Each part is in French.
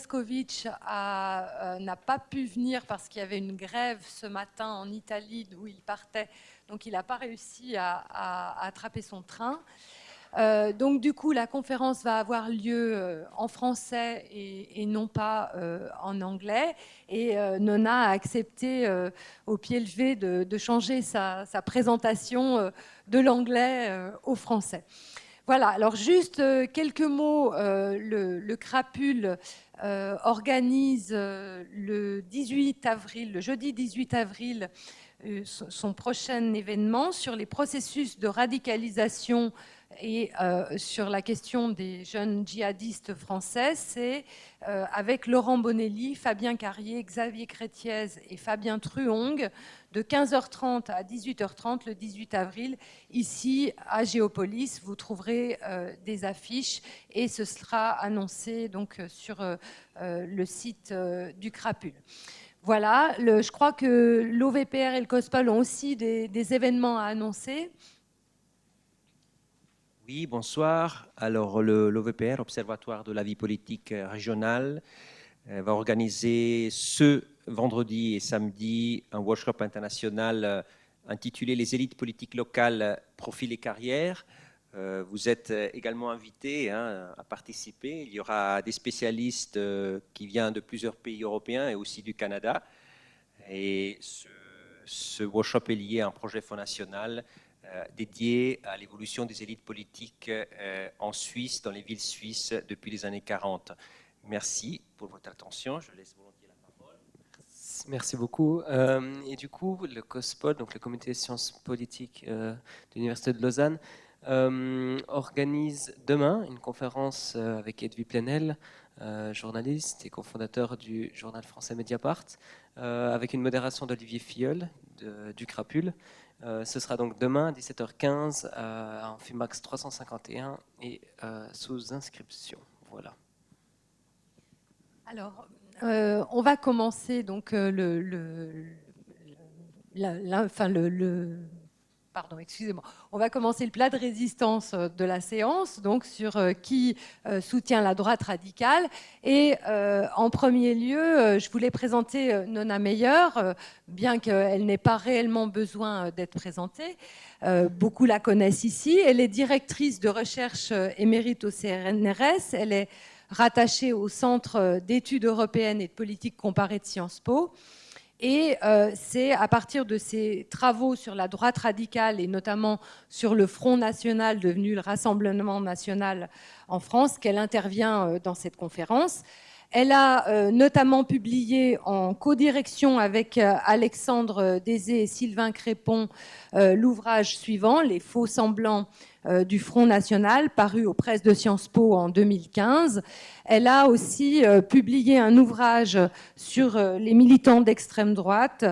Moscovici n'a pas pu venir parce qu'il y avait une grève ce matin en Italie d'où il partait, donc il n'a pas réussi à attraper son train. Donc du coup, la conférence va avoir lieu en français et non pas en anglais. Et Nona a accepté au pied levé de changer sa présentation de l'anglais au français. Voilà, alors juste quelques mots. Le Crapule organise le 18 avril, le jeudi 18 avril, son prochain événement sur les processus de radicalisation et sur la question des jeunes djihadistes français. C'est avec Laurent Bonelli, Fabien Carrier, Xavier Crétiez et Fabien Truong, de 15h30 à 18h30 le 18 avril, ici à Géopolis. Vous trouverez des affiches et ce sera annoncé donc, sur le site du Crapule. Voilà, je crois que l'OVPR et le COSPOL ont aussi des événements à annoncer. Oui, bonsoir. Alors, l'OVPR, Observatoire de la vie politique régionale, va organiser ce vendredi et samedi un workshop international intitulé Les élites politiques locales, profils et carrières. Vous êtes également invités à participer. Il y aura des spécialistes qui viennent de plusieurs pays européens et aussi du Canada. Et ce workshop est lié à un projet Fonds national dédié à l'évolution des élites politiques en Suisse, dans les villes suisses, depuis les années 40. Merci pour votre attention. Je laisse volontiers la parole. Merci beaucoup. Et du coup, le COSPOL, donc le Comité des sciences politiques de l'Université de Lausanne, organise demain une conférence avec Edwy Plenel, journaliste et cofondateur du journal français Mediapart, avec une modération d'Olivier Filleul du Crapule. Ce sera donc demain à 17h15 à Amphimax 351 et sous inscription. Voilà. Alors, on va commencer donc pardon, excusez-moi. On va commencer le plat de résistance de la séance, donc sur qui soutient la droite radicale. Et en premier lieu, je voulais présenter Nona Meyer, bien qu'elle n'ait pas réellement besoin d'être présentée. Beaucoup la connaissent ici. Elle est directrice de recherche émérite au CNRS. Elle est rattachée au Centre d'études européennes et de politique comparée de Sciences Po. Et c'est à partir de ses travaux sur la droite radicale et notamment sur le Front national devenu le Rassemblement national en France qu'elle intervient dans cette conférence. Elle a notamment publié en codirection avec Alexandre Désé et Sylvain Crépon l'ouvrage suivant, Les faux semblants du Front national, paru aux presses de Sciences Po en 2015. Elle a aussi publié un ouvrage sur les militants d'extrême droite,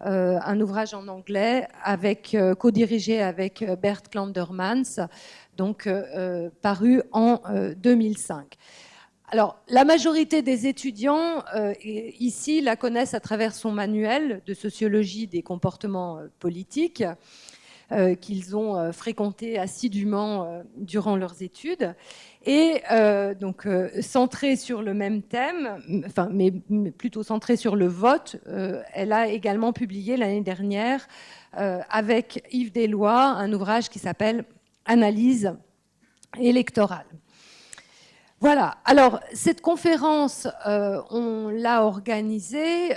un ouvrage en anglais co-dirigé avec Bert Klandermans, donc paru en 2005. Alors, la majorité des étudiants ici la connaissent à travers son manuel de sociologie des comportements politiques qu'ils ont fréquenté assidûment durant leurs études. Et donc, centrée sur le même thème, enfin, mais plutôt centrée sur le vote, elle a également publié l'année dernière avec Yves Deslois un ouvrage qui s'appelle « Analyse électorale ». Voilà, alors cette conférence, on l'a organisée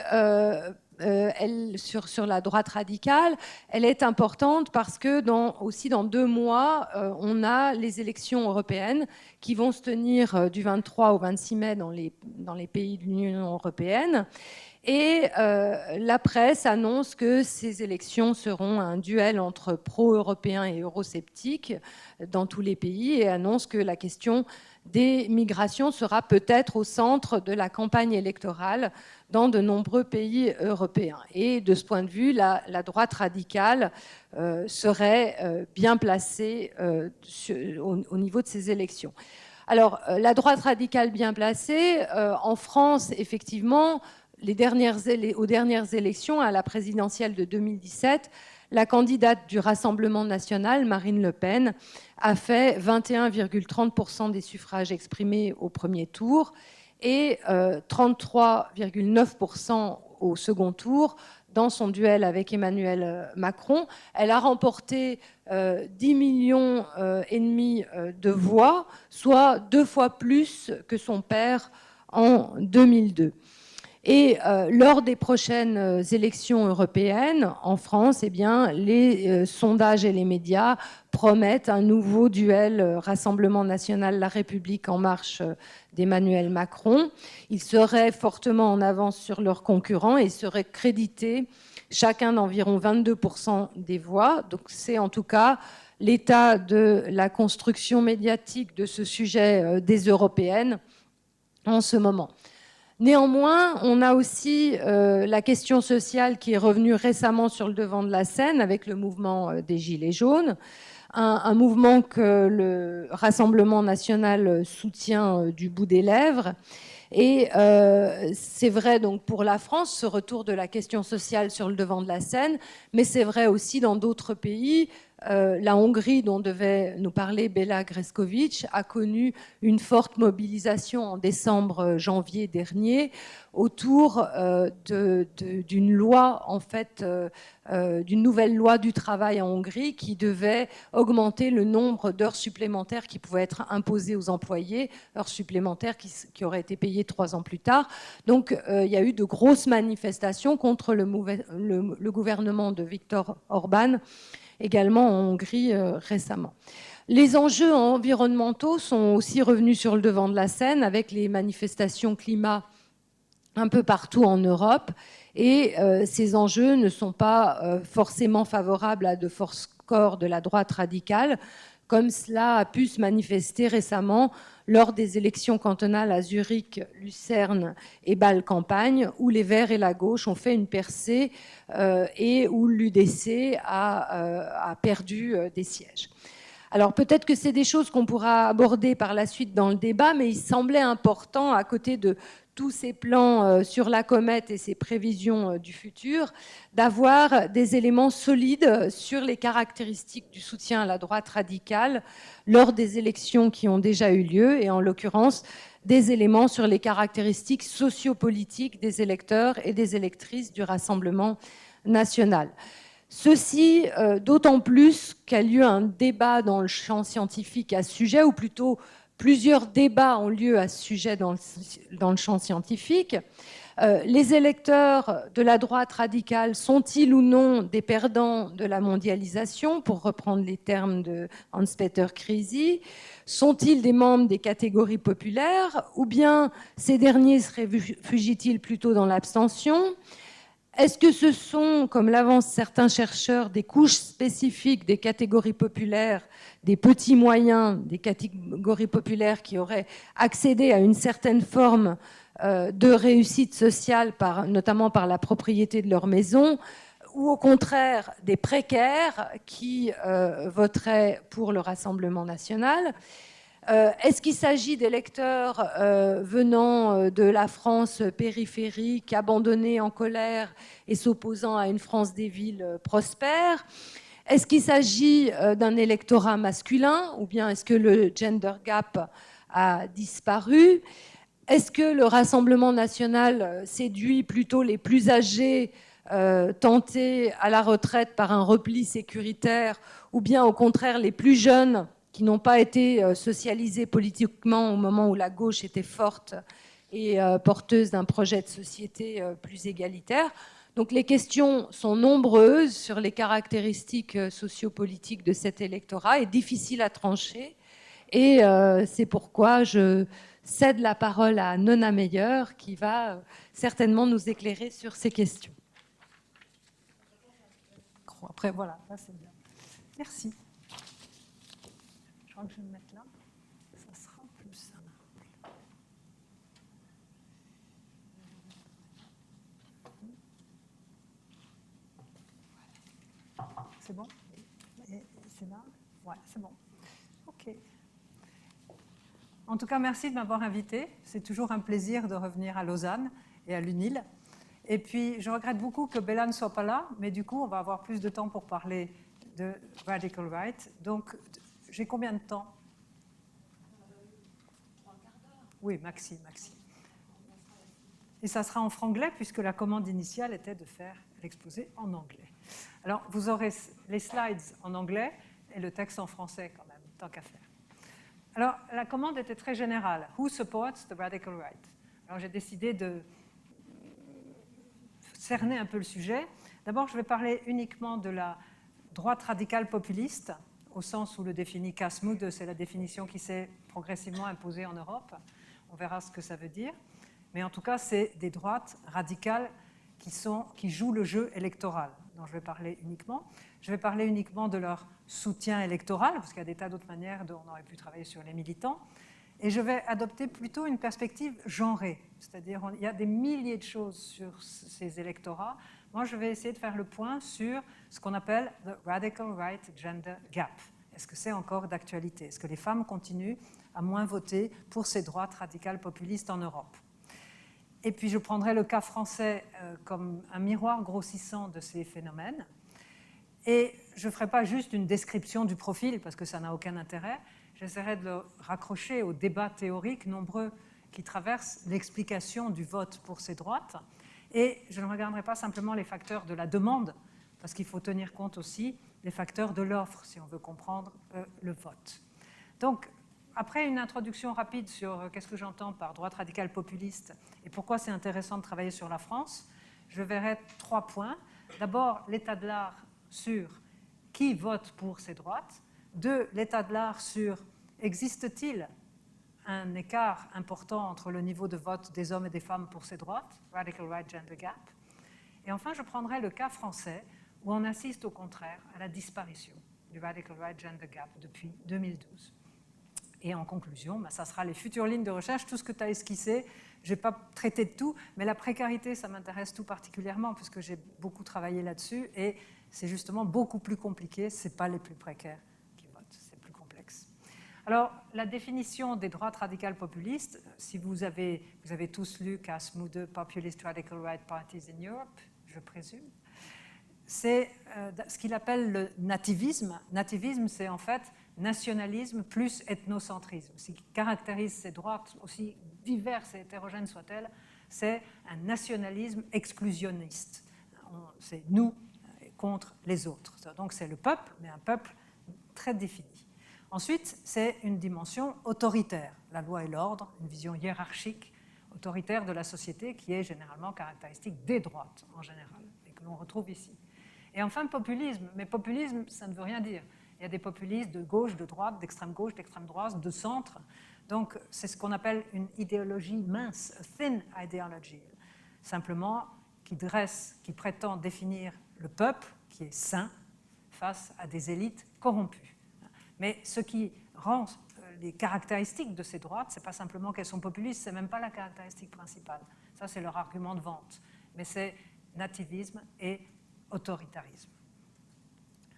sur la droite radicale. Elle est importante parce que aussi dans 2 mois, on a les élections européennes qui vont se tenir du 23 au 26 mai dans les pays de l'Union européenne. Et la presse annonce que ces élections seront un duel entre pro-européens et eurosceptiques dans tous les pays et annonce que la question des migrations sera peut-être au centre de la campagne électorale dans de nombreux pays européens. Et de ce point de vue, la droite radicale serait bien placée au niveau de ces élections. Alors, la droite radicale bien placée, en France, effectivement, aux dernières élections, à la présidentielle de 2017, la candidate du Rassemblement national, Marine Le Pen, a fait 21,30% des suffrages exprimés au premier tour et 33,9% au second tour dans son duel avec Emmanuel Macron. Elle a remporté 10 millions et demi de voix, soit 2 fois plus que son père en 2002. Et lors des prochaines élections européennes en France, eh bien, les sondages et les médias promettent un nouveau duel Rassemblement national La République en marche d'Emmanuel Macron. Ils seraient fortement en avance sur leurs concurrents et seraient crédités chacun d'environ 22% des voix. Donc c'est en tout cas l'état de la construction médiatique de ce sujet des européennes en ce moment. Néanmoins, on a aussi la question sociale qui est revenue récemment sur le devant de la scène avec le mouvement des Gilets jaunes, un mouvement que le Rassemblement national soutient du bout des lèvres. Et c'est vrai donc pour la France, ce retour de la question sociale sur le devant de la scène, mais c'est vrai aussi dans d'autres pays. La Hongrie, dont devait nous parler Béla Greskovic, a connu une forte mobilisation en décembre-janvier dernier autour d'une loi, en fait, d'une nouvelle loi du travail en Hongrie qui devait augmenter le nombre d'heures supplémentaires qui pouvaient être imposées aux employés, heures supplémentaires qui auraient été payées 3 ans plus tard. Donc il y a eu de grosses manifestations contre le gouvernement de Viktor Orban, également en Hongrie récemment. Les enjeux environnementaux sont aussi revenus sur le devant de la scène avec les manifestations climat un peu partout en Europe. Et ces enjeux ne sont pas forcément favorables à de forts scores de la droite radicale, comme cela a pu se manifester récemment lors des élections cantonales à Zurich, Lucerne et Bâle-Campagne, où les Verts et la gauche ont fait une percée et où l'UDC a perdu des sièges. Alors peut-être que c'est des choses qu'on pourra aborder par la suite dans le débat, mais il semblait important, à côté de tous ces plans sur la comète et ces prévisions du futur, d'avoir des éléments solides sur les caractéristiques du soutien à la droite radicale lors des élections qui ont déjà eu lieu, et en l'occurrence des éléments sur les caractéristiques sociopolitiques des électeurs et des électrices du Rassemblement national. Ceci d'autant plus qu'a lieu un débat dans le champ scientifique à ce sujet, ou plutôt plusieurs débats ont lieu à ce sujet dans le champ scientifique. Les électeurs de la droite radicale sont-ils ou non des perdants de la mondialisation, pour reprendre les termes de Hans-Peter Krisi? Sont-ils des membres des catégories populaires, ou bien ces derniers se réfugient-ils plutôt dans l'abstention? Est-ce que ce sont, comme l'avancent certains chercheurs, des couches spécifiques des catégories populaires, des petits moyens des catégories populaires qui auraient accédé à une certaine forme de réussite sociale, notamment par la propriété de leur maison, ou au contraire des précaires qui voteraient pour le Rassemblement national? Est-ce qu'il s'agit d'électeurs venant de la France périphérique, abandonnés en colère et s'opposant à une France des villes prospères? Est-ce qu'il s'agit d'un électorat masculin, ou bien est-ce que le gender gap a disparu? Est-ce que le Rassemblement national séduit plutôt les plus âgés tentés à la retraite par un repli sécuritaire, ou bien au contraire les plus jeunes qui n'ont pas été socialisés politiquement au moment où la gauche était forte et porteuse d'un projet de société plus égalitaire? Donc les questions sont nombreuses sur les caractéristiques sociopolitiques de cet électorat et difficiles à trancher. Et c'est pourquoi je cède la parole à Nona Meyer, qui va certainement nous éclairer sur ces questions. Après, voilà, là c'est bien. Merci. Je crois que je vais me mettre là. Ça sera plus simple. C'est bon? C'est là? Ouais, c'est bon. OK. En tout cas, merci de m'avoir invité. C'est toujours un plaisir de revenir à Lausanne et à l'UNIL. Et puis, je regrette beaucoup que Béla ne soit pas là, mais du coup, on va avoir plus de temps pour parler de Radical Right. Donc, j'ai combien de temps? 3 quarts d'heure. Oui, maxi. Et ça sera en franglais puisque la commande initiale était de faire l'exposé en anglais. Alors, vous aurez les slides en anglais et le texte en français quand même, tant qu'à faire. Alors, la commande était très générale. Who supports the radical right? Alors, j'ai décidé de cerner un peu le sujet. D'abord, je vais parler uniquement de la droite radicale populiste, au sens où le définit Kaas-Moede, c'est la définition qui s'est progressivement imposée en Europe. On verra ce que ça veut dire. Mais en tout cas, c'est des droites radicales qui jouent le jeu électoral, dont je vais parler uniquement. Je vais parler uniquement de leur soutien électoral, parce qu'il y a des tas d'autres manières dont on aurait pu travailler sur les militants. Et je vais adopter plutôt une perspective genrée, c'est-à-dire il y a des milliers de choses sur ces électorats. Moi, je vais essayer de faire le point sur ce qu'on appelle the radical right gender gap. Est-ce que c'est encore d'actualité? Est-ce que les femmes continuent à moins voter pour ces droites radicales populistes en Europe? Et puis, je prendrai le cas français comme un miroir grossissant de ces phénomènes. Et je ne ferai pas juste une description du profil, parce que ça n'a aucun intérêt. J'essaierai de le raccrocher aux débats théoriques nombreux qui traversent l'explication du vote pour ces droites. Et je ne regarderai pas simplement les facteurs de la demande, parce qu'il faut tenir compte aussi des facteurs de l'offre, si on veut comprendre le vote. Donc, après une introduction rapide sur qu'est-ce que j'entends par droite radicale populiste et pourquoi c'est intéressant de travailler sur la France, je verrai 3 points. D'abord, l'état de l'art sur qui vote pour ces droites. 2, l'état de l'art sur existe-t-il un écart important entre le niveau de vote des hommes et des femmes pour ces droites, Radical Right Gender Gap. Et enfin, je prendrai le cas français où on assiste au contraire à la disparition du Radical Right Gender Gap depuis 2012. Et en conclusion, ça sera les futures lignes de recherche, tout ce que tu as esquissé. Je n'ai pas traité de tout, mais la précarité, ça m'intéresse tout particulièrement puisque j'ai beaucoup travaillé là-dessus et c'est justement beaucoup plus compliqué. Ce n'est pas les plus précaires qui votent, c'est plus complexe. Alors, la définition des droites radicales populistes, si vous avez tous lu Kaas-Moede, Populist Radical Right Parties in Europe, je présume, c'est ce qu'il appelle le nativisme. Nativisme, c'est en fait nationalisme plus ethnocentrisme. Ce qui caractérise ces droites, aussi diverses et hétérogènes soient-elles, c'est un nationalisme exclusionniste. C'est nous contre les autres. Donc c'est le peuple, mais un peuple très défini. Ensuite, c'est une dimension autoritaire. La loi et l'ordre, une vision hiérarchique, autoritaire de la société qui est généralement caractéristique des droites en général et que l'on retrouve ici. Et enfin, populisme. Mais populisme, ça ne veut rien dire. Il y a des populistes de gauche, de droite, d'extrême gauche, d'extrême droite, de centre. Donc, c'est ce qu'on appelle une idéologie mince, a thin ideology, simplement qui prétend définir le peuple, qui est sain, face à des élites corrompues. Mais ce qui rend les caractéristiques de ces droites, ce n'est pas simplement qu'elles sont populistes, ce n'est même pas la caractéristique principale. Ça, c'est leur argument de vente. Mais c'est nativisme et autoritarisme.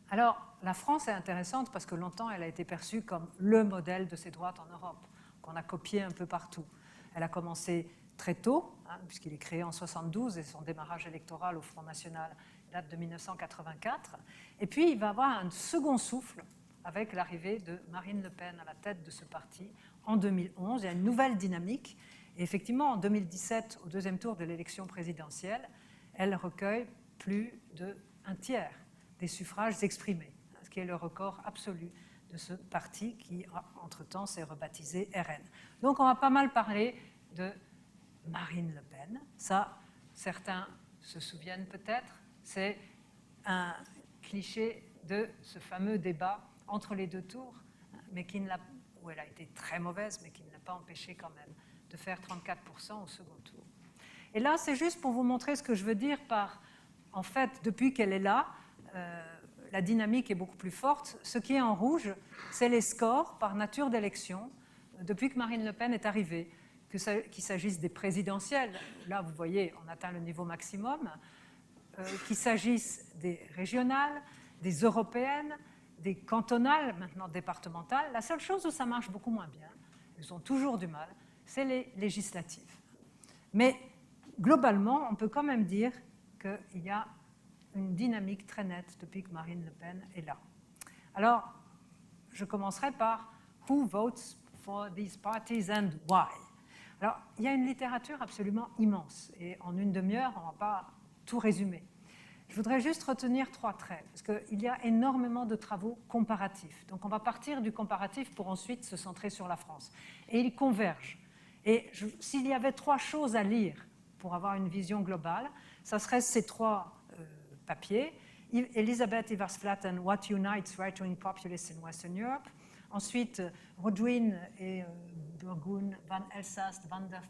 Alors, la France est intéressante parce que longtemps, elle a été perçue comme le modèle de ces droites en Europe, qu'on a copié un peu partout. Elle a commencé très tôt, puisqu'il est créé en 1972 et son démarrage électoral au Front National date de 1984. Et puis, il va avoir un second souffle avec l'arrivée de Marine Le Pen à la tête de ce parti en 2011. Il y a une nouvelle dynamique. Et effectivement, en 2017, au deuxième tour de l'élection présidentielle, elle recueille plus d'un tiers des suffrages exprimés, ce qui est le record absolu de ce parti qui, entre-temps, s'est rebaptisé RN. Donc, on va pas mal parler de Marine Le Pen. Ça, certains se souviennent peut-être, c'est un cliché de ce fameux débat entre les deux tours, mais où elle a été très mauvaise, mais qui ne l'a pas empêché quand même de faire 34% au second tour. Et là, c'est juste pour vous montrer ce que je veux dire par, en fait, depuis qu'elle est là, la dynamique est beaucoup plus forte. Ce qui est en rouge, c'est les scores par nature d'élection depuis que Marine Le Pen est arrivée, qu'il s'agisse des présidentielles, là vous voyez, on atteint le niveau maximum, qu'il s'agisse des régionales, des européennes, des cantonales, maintenant départementales. La seule chose où ça marche beaucoup moins bien, ils ont toujours du mal, c'est les législatives. Mais globalement, on peut quand même dire qu'il y a une dynamique très nette depuis que Marine Le Pen est là. Alors, je commencerai par « Who votes for these parties and why ?» Alors, il y a une littérature absolument immense, et en une demi-heure, on ne va pas tout résumer. Je voudrais juste retenir 3 traits, parce qu'il y a énormément de travaux comparatifs. Donc on va partir du comparatif pour ensuite se centrer sur la France. Et ils convergent. Et s'il y avait 3 choses à lire pour avoir une vision globale, ça serait ces 3 papiers. Elizabeth Evers-Flatten, What Unites Right-Wing Populists in Western Europe. Ensuite, Rodwin et Burgun, Van Elsast, Van der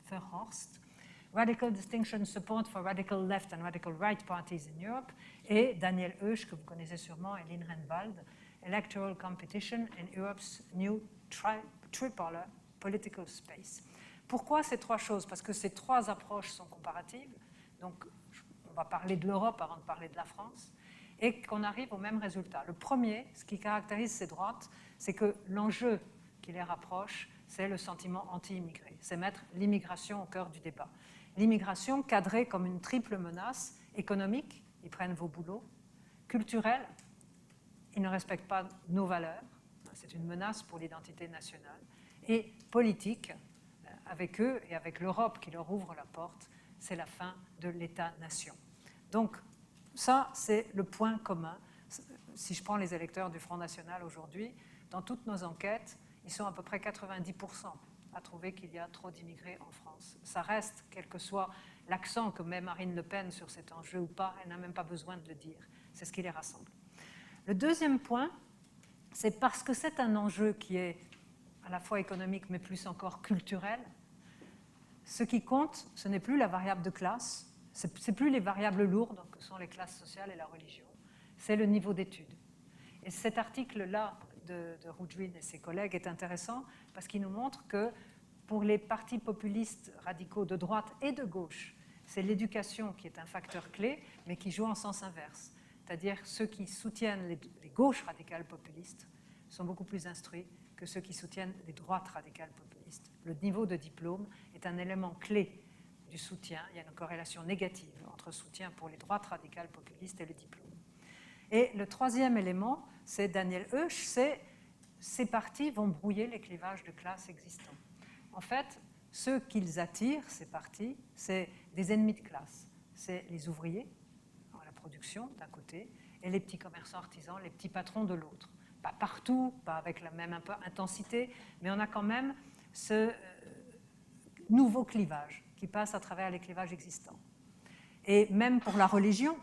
Verhorst. Radical Distinction, Support for Radical Left and Radical Right Parties in Europe, et Daniel Oesch, que vous connaissez sûrement, et Lynn Renwald, Electoral Competition in Europe's New Tripolar Political Space. Pourquoi ces 3 choses? Parce que ces 3 approches sont comparatives, donc on va parler de l'Europe avant de parler de la France, et qu'on arrive au même résultat. Le premier, ce qui caractérise ces droites, c'est que l'enjeu qui les rapproche, c'est le sentiment anti-immigré, c'est mettre l'immigration au cœur du débat. L'immigration cadrée comme une triple menace économique, ils prennent vos boulots, culturelle, ils ne respectent pas nos valeurs, c'est une menace pour l'identité nationale, et politique, avec eux et avec l'Europe qui leur ouvre la porte, c'est la fin de l'État-nation. Donc ça, c'est le point commun. Si je prends les électeurs du Front National aujourd'hui, dans toutes nos enquêtes, ils sont à peu près 90% à trouver qu'il y a trop d'immigrés en France. Ça reste, quel que soit l'accent que met Marine Le Pen sur cet enjeu ou pas, elle n'a même pas besoin de le dire. C'est ce qui les rassemble. Le deuxième point, c'est parce que c'est un enjeu qui est à la fois économique, mais plus encore culturel. Ce qui compte, ce n'est plus la variable de classe, c'est plus les variables lourdes que sont les classes sociales et la religion, c'est le niveau d'études. Et cet article-là de Rodwin et ses collègues est intéressant parce qu'il nous montre que pour les partis populistes radicaux de droite et de gauche, c'est l'éducation qui est un facteur clé, mais qui joue en sens inverse. C'est-à-dire ceux qui soutiennent les gauches radicales populistes sont beaucoup plus instruits que ceux qui soutiennent les droites radicales populistes. Le niveau de diplôme est un élément clé du soutien. Il y a une corrélation négative entre soutien pour les droites radicales populistes et le diplôme. Et le troisième élément, c'est Daniel Oesch, c'est ces partis vont brouiller les clivages de classe existants. En fait, ceux qu'ils attirent, ces partis, c'est des ennemis de classe. C'est les ouvriers, la production d'un côté, et les petits commerçants artisans, les petits patrons de l'autre. Pas partout, pas avec la même intensité, mais on a quand même ce nouveau clivage qui passe à travers les clivages existants. Et même pour la religion,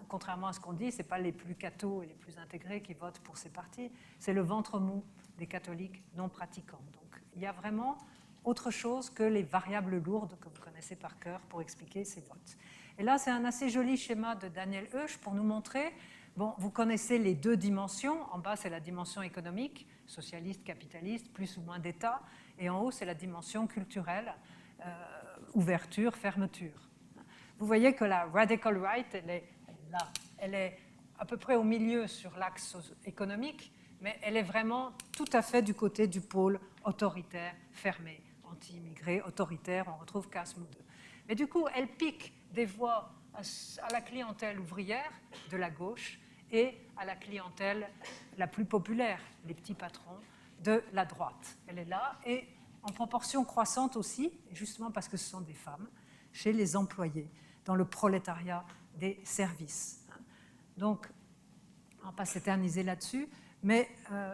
contrairement à ce qu'on dit, ce n'est pas les plus cathos et les plus intégrés qui votent pour ces partis, c'est le ventre mou des catholiques non pratiquants. Donc il y a vraiment autre chose que les variables lourdes que vous connaissez par cœur pour expliquer ces votes. Et là, c'est un assez joli schéma de Daniel Oesch pour nous montrer, bon, vous connaissez les 2 dimensions, en bas c'est la dimension économique, socialiste, capitaliste, plus ou moins d'État, et en haut c'est la dimension culturelle, ouverture, fermeture. Vous voyez que la radical right, elle est à peu près au milieu sur l'axe économique, mais elle est vraiment tout à fait du côté du pôle autoritaire, fermé, anti-immigré, autoritaire, on retrouve Casmo II. Mais du coup, elle pique des voix à la clientèle ouvrière de la gauche et à la clientèle la plus populaire, les petits patrons, de la droite. Elle est là, et en proportion croissante aussi, justement parce que ce sont des femmes, chez les employés, dans le prolétariat des services. Donc, on ne va pas s'éterniser là-dessus, mais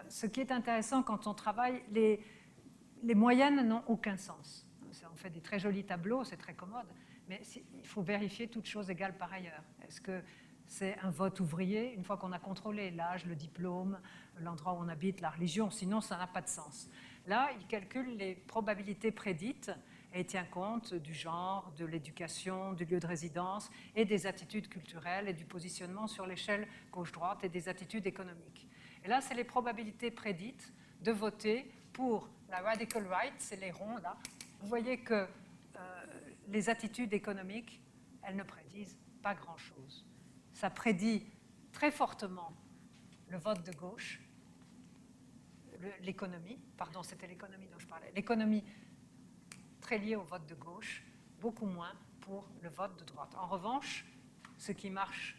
ce qui est intéressant quand on travaille, les moyennes n'ont aucun sens. On fait des très jolis tableaux, c'est très commode, mais il faut vérifier toutes choses égales par ailleurs. Est-ce que c'est un vote ouvrier, une fois qu'on a contrôlé l'âge, le diplôme, l'endroit où on habite, la religion, sinon ça n'a pas de sens. Là, il calcule les probabilités prédites et tient compte du genre, de l'éducation, du lieu de résidence et des attitudes culturelles et du positionnement sur l'échelle gauche-droite et des attitudes économiques. Et là, c'est les probabilités prédites de voter pour la radical right, c'est les ronds là. Vous voyez que les attitudes économiques, elles ne prédisent pas grand-chose. Ça prédit très fortement le vote de gauche, l'économie, pardon, c'était l'économie dont je parlais, l'économie très liée au vote de gauche, beaucoup moins pour le vote de droite. En revanche, ce qui marche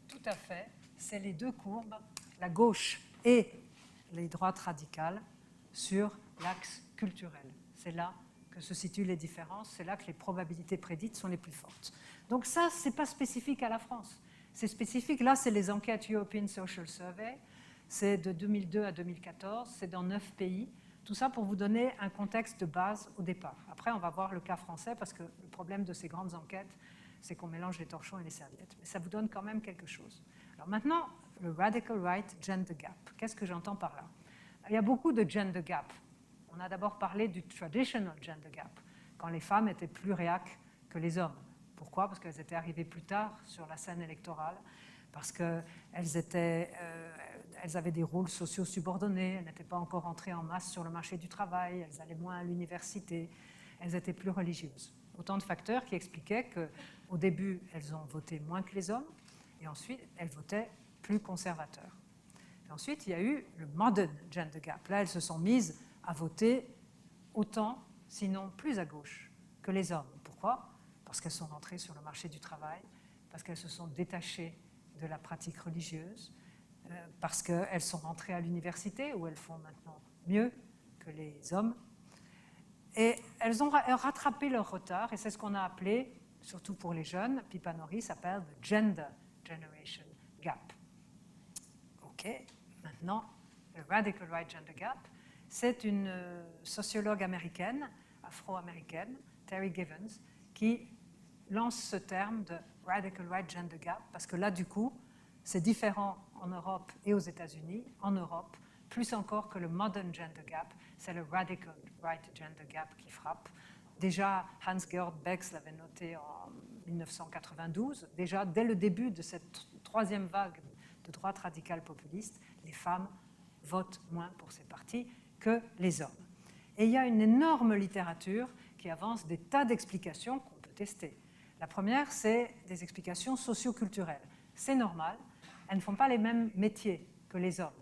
tout à fait, c'est les 2 courbes, la gauche et les droites radicales, sur l'axe culturel. C'est là que se situent les différences, c'est là que les probabilités prédites sont les plus fortes. Donc ça, ce n'est pas spécifique à la France. C'est spécifique, là, c'est les enquêtes European Social Survey, c'est de 2002 à 2014, c'est dans 9 pays. Tout ça pour vous donner un contexte de base au départ. Après, on va voir le cas français, parce que le problème de ces grandes enquêtes, c'est qu'on mélange les torchons et les serviettes. Mais ça vous donne quand même quelque chose. Alors maintenant, le Radical Right Gender Gap. Qu'est-ce que j'entends par là? Il y a beaucoup de gender gap. On a d'abord parlé du traditional gender gap, quand les femmes étaient plus réac que les hommes. Pourquoi? Parce qu'elles étaient arrivées plus tard sur la scène électorale, parce qu'elles avaient des rôles sociaux subordonnés, elles n'étaient pas encore entrées en masse sur le marché du travail, elles allaient moins à l'université, elles étaient plus religieuses. Autant de facteurs qui expliquaient qu'au début, elles ont voté moins que les hommes, et ensuite, elles votaient plus conservateurs. Et ensuite, il y a eu le modern gender gap. Là, elles se sont mises à voter autant, sinon plus à gauche que les hommes. Pourquoi? Parce qu'elles sont rentrées sur le marché du travail, parce qu'elles se sont détachées de la pratique religieuse, parce qu'elles sont rentrées à l'université, où elles font maintenant mieux que les hommes. Et elles ont rattrapé leur retard, et c'est ce qu'on a appelé, surtout pour les jeunes, Pippa Norris appelle le Gender Generation Gap. OK, maintenant, le Radical Right Gender Gap, c'est une sociologue américaine, afro-américaine, Terry Givens, qui lance ce terme de Radical Right Gender Gap, parce que là, du coup, c'est différent en Europe et aux États-Unis. En Europe, plus encore que le Modern Gender Gap, c'est le Radical Right Gender Gap qui frappe. Déjà, Hans-Georg Bex l'avait noté en 1992. Déjà, dès le début de cette troisième vague de droite radicale populiste, les femmes votent moins pour ces partis que les hommes. Et il y a une énorme littérature qui avance des tas d'explications qu'on peut tester. La première, c'est des explications socio-culturelles. C'est normal, elles ne font pas les mêmes métiers que les hommes.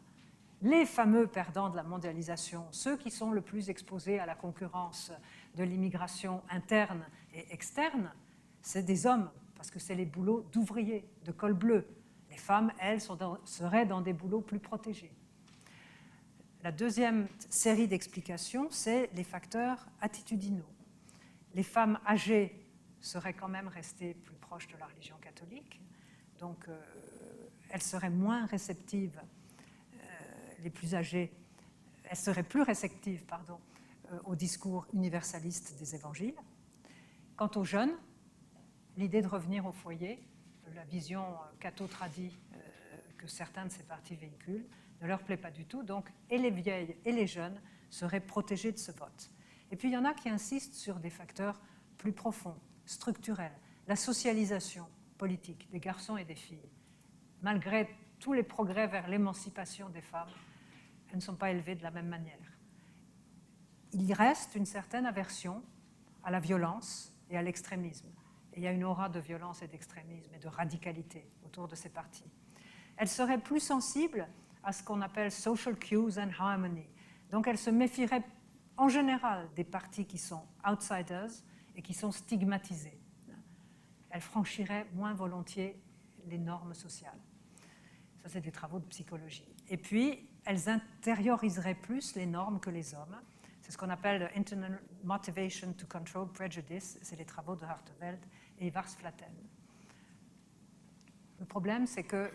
Les fameux perdants de la mondialisation, ceux qui sont le plus exposés à la concurrence de l'immigration interne et externe, c'est des hommes, parce que c'est les boulots d'ouvriers, de col bleu. Les femmes, elles, seraient dans des boulots plus protégés. La deuxième série d'explications, c'est les facteurs attitudinaux. Les femmes âgées seraient quand même restées plus proches de la religion catholique, donc elles seraient moins réceptives, les plus âgées, elles seraient plus réceptives, au discours universaliste des évangiles. Quant aux jeunes, l'idée de revenir au foyer, la vision catho-tradie que certains de ces partis véhiculent, ne leur plaît pas du tout. Donc, et les vieilles et les jeunes seraient protégés de ce vote. Et puis, il y en a qui insistent sur des facteurs plus profonds, structurels. La socialisation politique des garçons et des filles. Malgré tous les progrès vers l'émancipation des femmes, elles ne sont pas élevées de la même manière. Il reste une certaine aversion à la violence et à l'extrémisme. Et il y a une aura de violence et d'extrémisme et de radicalité autour de ces partis. Elles seraient plus sensibles à ce qu'on appelle social cues and harmony. Donc elles se méfieraient en général des partis qui sont outsiders et qui sont stigmatisés. Elles franchiraient moins volontiers les normes sociales. Ça, c'est des travaux de psychologie. Et puis, elles intérioriseraient plus les normes que les hommes. C'est ce qu'on appelle internal motivation to control prejudice. C'est les travaux de Harteveld et Ivars-Flatten. Le problème, c'est que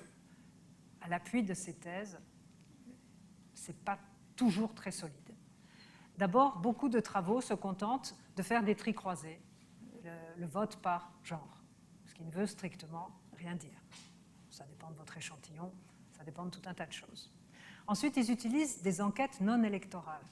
à l'appui de ces thèses, ce n'est pas toujours très solide. D'abord, beaucoup de travaux se contentent de faire des tris croisés, le vote par genre, ce qui ne veut strictement rien dire. Ça dépend de votre échantillon, ça dépend de tout un tas de choses. Ensuite, ils utilisent des enquêtes non électorales.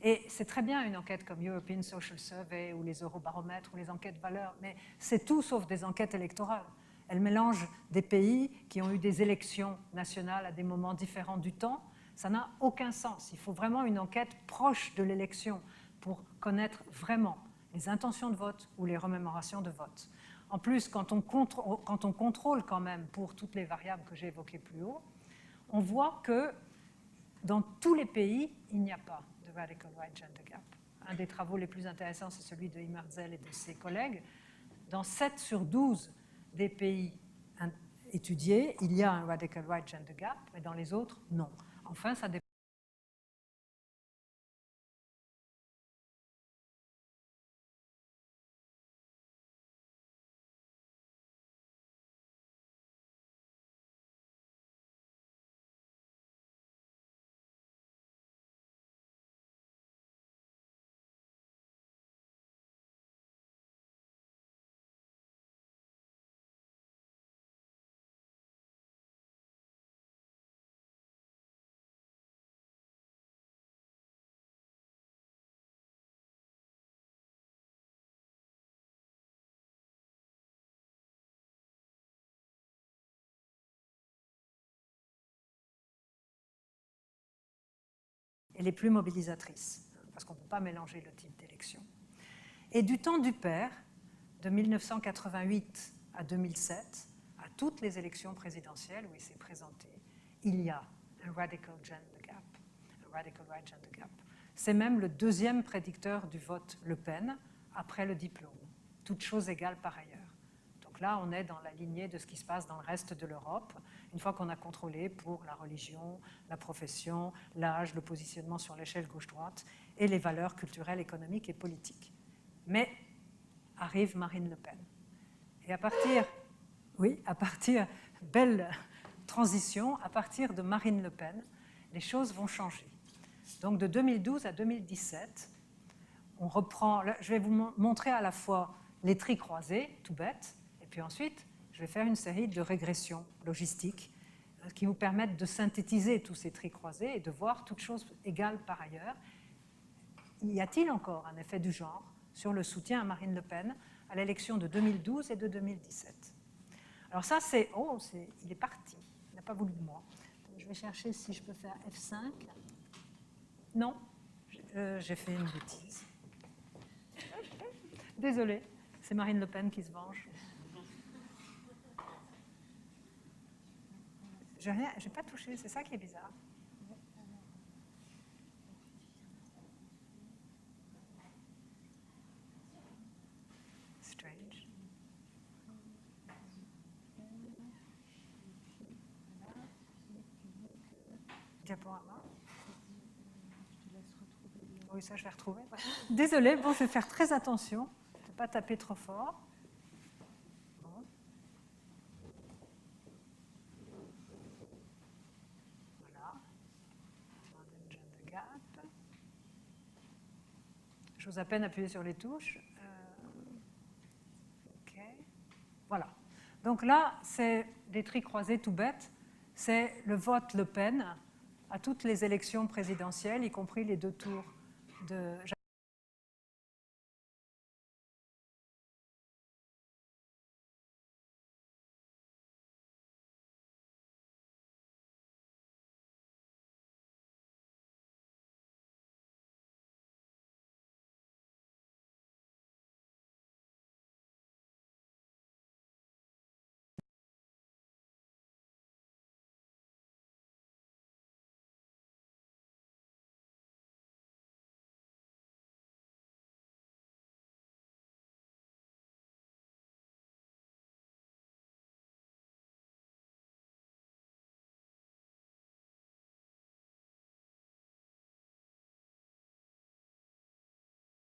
Et c'est très bien une enquête comme European Social Survey ou les eurobaromètres ou les enquêtes valeurs, mais c'est tout sauf des enquêtes électorales. Elles mélangent des pays qui ont eu des élections nationales à des moments différents du temps. Ça n'a aucun sens. Il faut vraiment une enquête proche de l'élection pour connaître vraiment les intentions de vote ou les remémorations de vote. En plus, quand on contrôle quand même pour toutes les variables que j'ai évoquées plus haut, on voit que dans tous les pays, il n'y a pas de Radical Right Gender Gap. Un des travaux les plus intéressants, c'est celui de Imerzel et de ses collègues. Dans 7 sur 12 des pays étudiés, il y a un Radical Right Gender Gap, mais dans les autres, non. Enfin, ça dépend. et les plus mobilisatrices, parce qu'on ne peut pas mélanger le type d'élection. Et du temps du père, de 1988 à 2007, à toutes les élections présidentielles où il s'est présenté, il y a un radical gender gap, un radical right gender gap. C'est même le deuxième prédicteur du vote Le Pen après le diplôme, toutes choses égales par ailleurs. Donc là, on est dans la lignée de ce qui se passe dans le reste de l'Europe, une fois qu'on a contrôlé pour la religion, la profession, l'âge, le positionnement sur l'échelle gauche-droite et les valeurs culturelles, économiques et politiques. Mais arrive Marine Le Pen. Et à partir, belle transition, à partir de Marine Le Pen, les choses vont changer. Donc de 2012 à 2017, on reprend, là, je vais vous montrer à la fois les tris croisés, tout bête, et puis ensuite, je vais faire une série de régressions logistiques qui vous permettent de synthétiser tous ces tris croisés et de voir toutes choses égales par ailleurs. Y a-t-il encore un effet du genre sur le soutien à Marine Le Pen à l'élection de 2012 et de 2017? Alors ça, il est parti. Il n'a pas voulu de moi. Je vais chercher si je peux faire F5. Non, j'ai fait une bêtise. Désolée, c'est Marine Le Pen qui se venge. Je n'ai pas touché, c'est ça qui est bizarre. Strange. Diaporama. Oui, ça, je vais retrouver. Désolée, bon, je vais faire très attention de ne pas taper trop fort. Bon. Voilà. Gender gap. J'ose à peine appuyer sur les touches. OK. Voilà. Donc là, c'est des tris croisés tout bêtes. C'est le vote Le Pen à toutes les élections présidentielles, y compris les 2 tours de...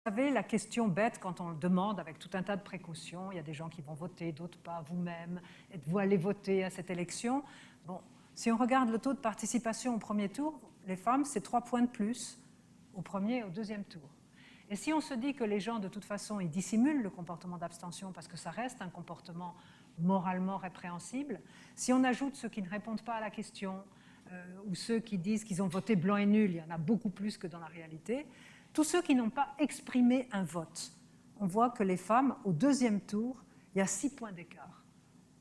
Vous savez, la question bête, quand on le demande avec tout un tas de précautions, il y a des gens qui vont voter, d'autres pas, vous-même, êtes-vous allé voter à cette élection? Bon, si on regarde le taux de participation au premier tour, les femmes, c'est 3 points de plus au premier et au deuxième tour. Et si on se dit que les gens, de toute façon, ils dissimulent le comportement d'abstention parce que ça reste un comportement moralement répréhensible, si on ajoute ceux qui ne répondent pas à la question ou ceux qui disent qu'ils ont voté blanc et nul, il y en a beaucoup plus que dans la réalité, tous ceux qui n'ont pas exprimé un vote, on voit que les femmes, au deuxième tour, il y a 6 points d'écart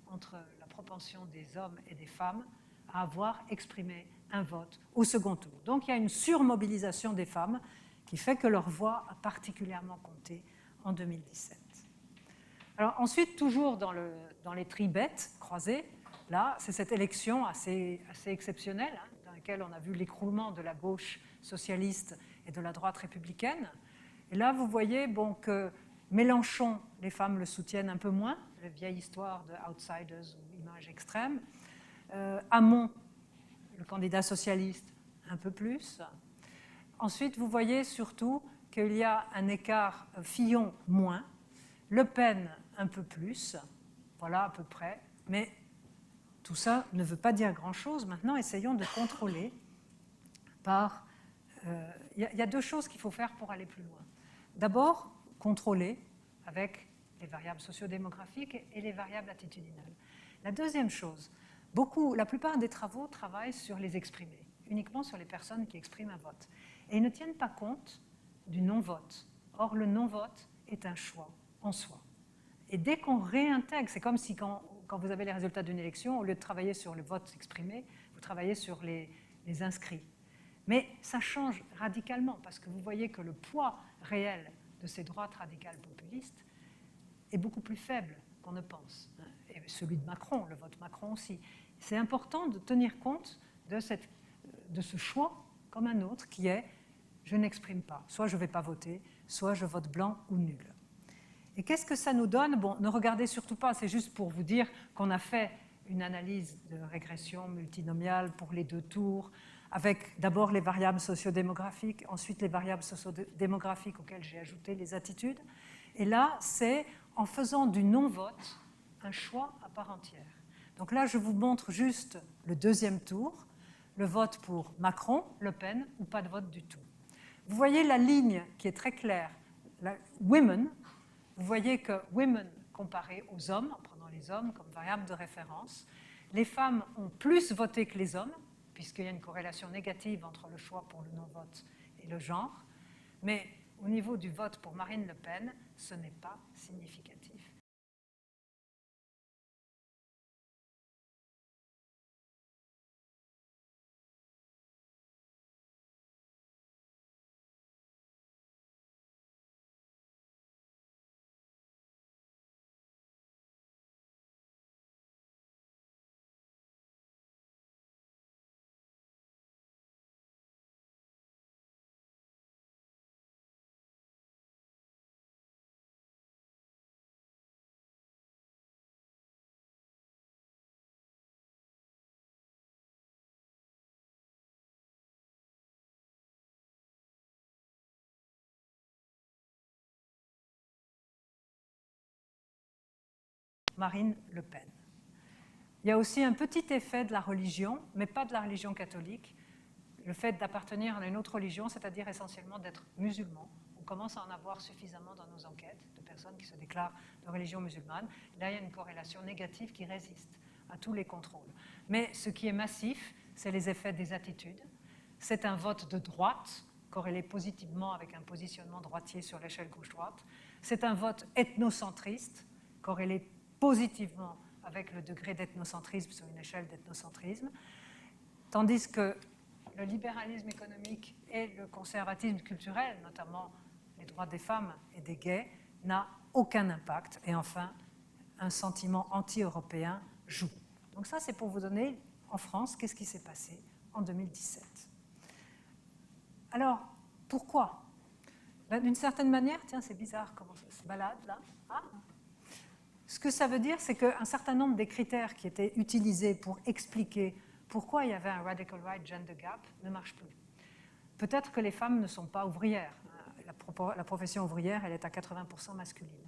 entre la propension des hommes et des femmes à avoir exprimé un vote au second tour. Donc il y a une surmobilisation des femmes qui fait que leur voix a particulièrement compté en 2017. Alors ensuite, toujours dans les tris bêtes croisés, là, c'est cette élection assez exceptionnelle, hein, dans laquelle on a vu l'écroulement de la gauche socialiste et de la droite républicaine. Et là, vous voyez bon, que Mélenchon, les femmes le soutiennent un peu moins, la vieille histoire de outsiders ou image extrême. Hamon, le candidat socialiste, un peu plus. Ensuite, vous voyez surtout qu'il y a un écart Fillon moins, Le Pen un peu plus, voilà à peu près, mais tout ça ne veut pas dire grand-chose. Maintenant, essayons de contrôler par... Il y a 2 choses qu'il faut faire pour aller plus loin. D'abord, contrôler avec les variables sociodémographiques et les variables attitudinales. La deuxième chose, la plupart des travaux travaillent sur les exprimés, uniquement sur les personnes qui expriment un vote. Et ils ne tiennent pas compte du non-vote. Or, le non-vote est un choix en soi. Et dès qu'on réintègre, c'est comme si quand vous avez les résultats d'une élection, au lieu de travailler sur le vote exprimé, vous travaillez sur les inscrits. Mais ça change radicalement parce que vous voyez que le poids réel de ces droites radicales populistes est beaucoup plus faible qu'on ne pense. Et celui de Macron, le vote Macron aussi. C'est important de tenir compte de ce choix comme un autre qui est « je n'exprime pas ». Soit je ne vais pas voter, soit je vote blanc ou nul. Et qu'est-ce que ça nous donne? Bon, ne regardez surtout pas, c'est juste pour vous dire qu'on a fait une analyse de régression multinomiale pour les 2 tours, avec d'abord les variables sociodémographiques, ensuite les variables sociodémographiques auxquelles j'ai ajouté les attitudes. Et là, c'est en faisant du non-vote un choix à part entière. Donc là, je vous montre juste le 2e tour, le vote pour Macron, Le Pen, ou pas de vote du tout. Vous voyez la ligne qui est très claire, la women. Vous voyez que women comparé aux hommes, en prenant les hommes comme variable de référence, les femmes ont plus voté que les hommes, puisqu'il y a une corrélation négative entre le choix pour le non-vote et le genre. Mais au niveau du vote pour Marine Le Pen, ce n'est pas significatif. Marine Le Pen. Il y a aussi un petit effet de la religion, mais pas de la religion catholique, le fait d'appartenir à une autre religion, c'est-à-dire essentiellement d'être musulman. On commence à en avoir suffisamment dans nos enquêtes de personnes qui se déclarent de religion musulmane. Là, il y a une corrélation négative qui résiste à tous les contrôles. Mais ce qui est massif, c'est les effets des attitudes. C'est un vote de droite, corrélé positivement avec un positionnement droitier sur l'échelle gauche-droite. C'est un vote ethnocentriste, corrélé positivement avec le degré d'ethnocentrisme sur une échelle d'ethnocentrisme, tandis que le libéralisme économique et le conservatisme culturel, notamment les droits des femmes et des gays, n'a aucun impact. Et enfin, un sentiment anti-européen joue. Donc ça, c'est pour vous donner, en France, qu'est-ce qui s'est passé en 2017. Alors, pourquoi? D'une certaine manière, tiens, c'est bizarre comment ça se balade là. Ah. Ce que ça veut dire, c'est qu'un certain nombre des critères qui étaient utilisés pour expliquer pourquoi il y avait un radical right gender gap ne marchent plus. Peut-être que les femmes ne sont pas ouvrières. La profession ouvrière, elle est à 80% masculine.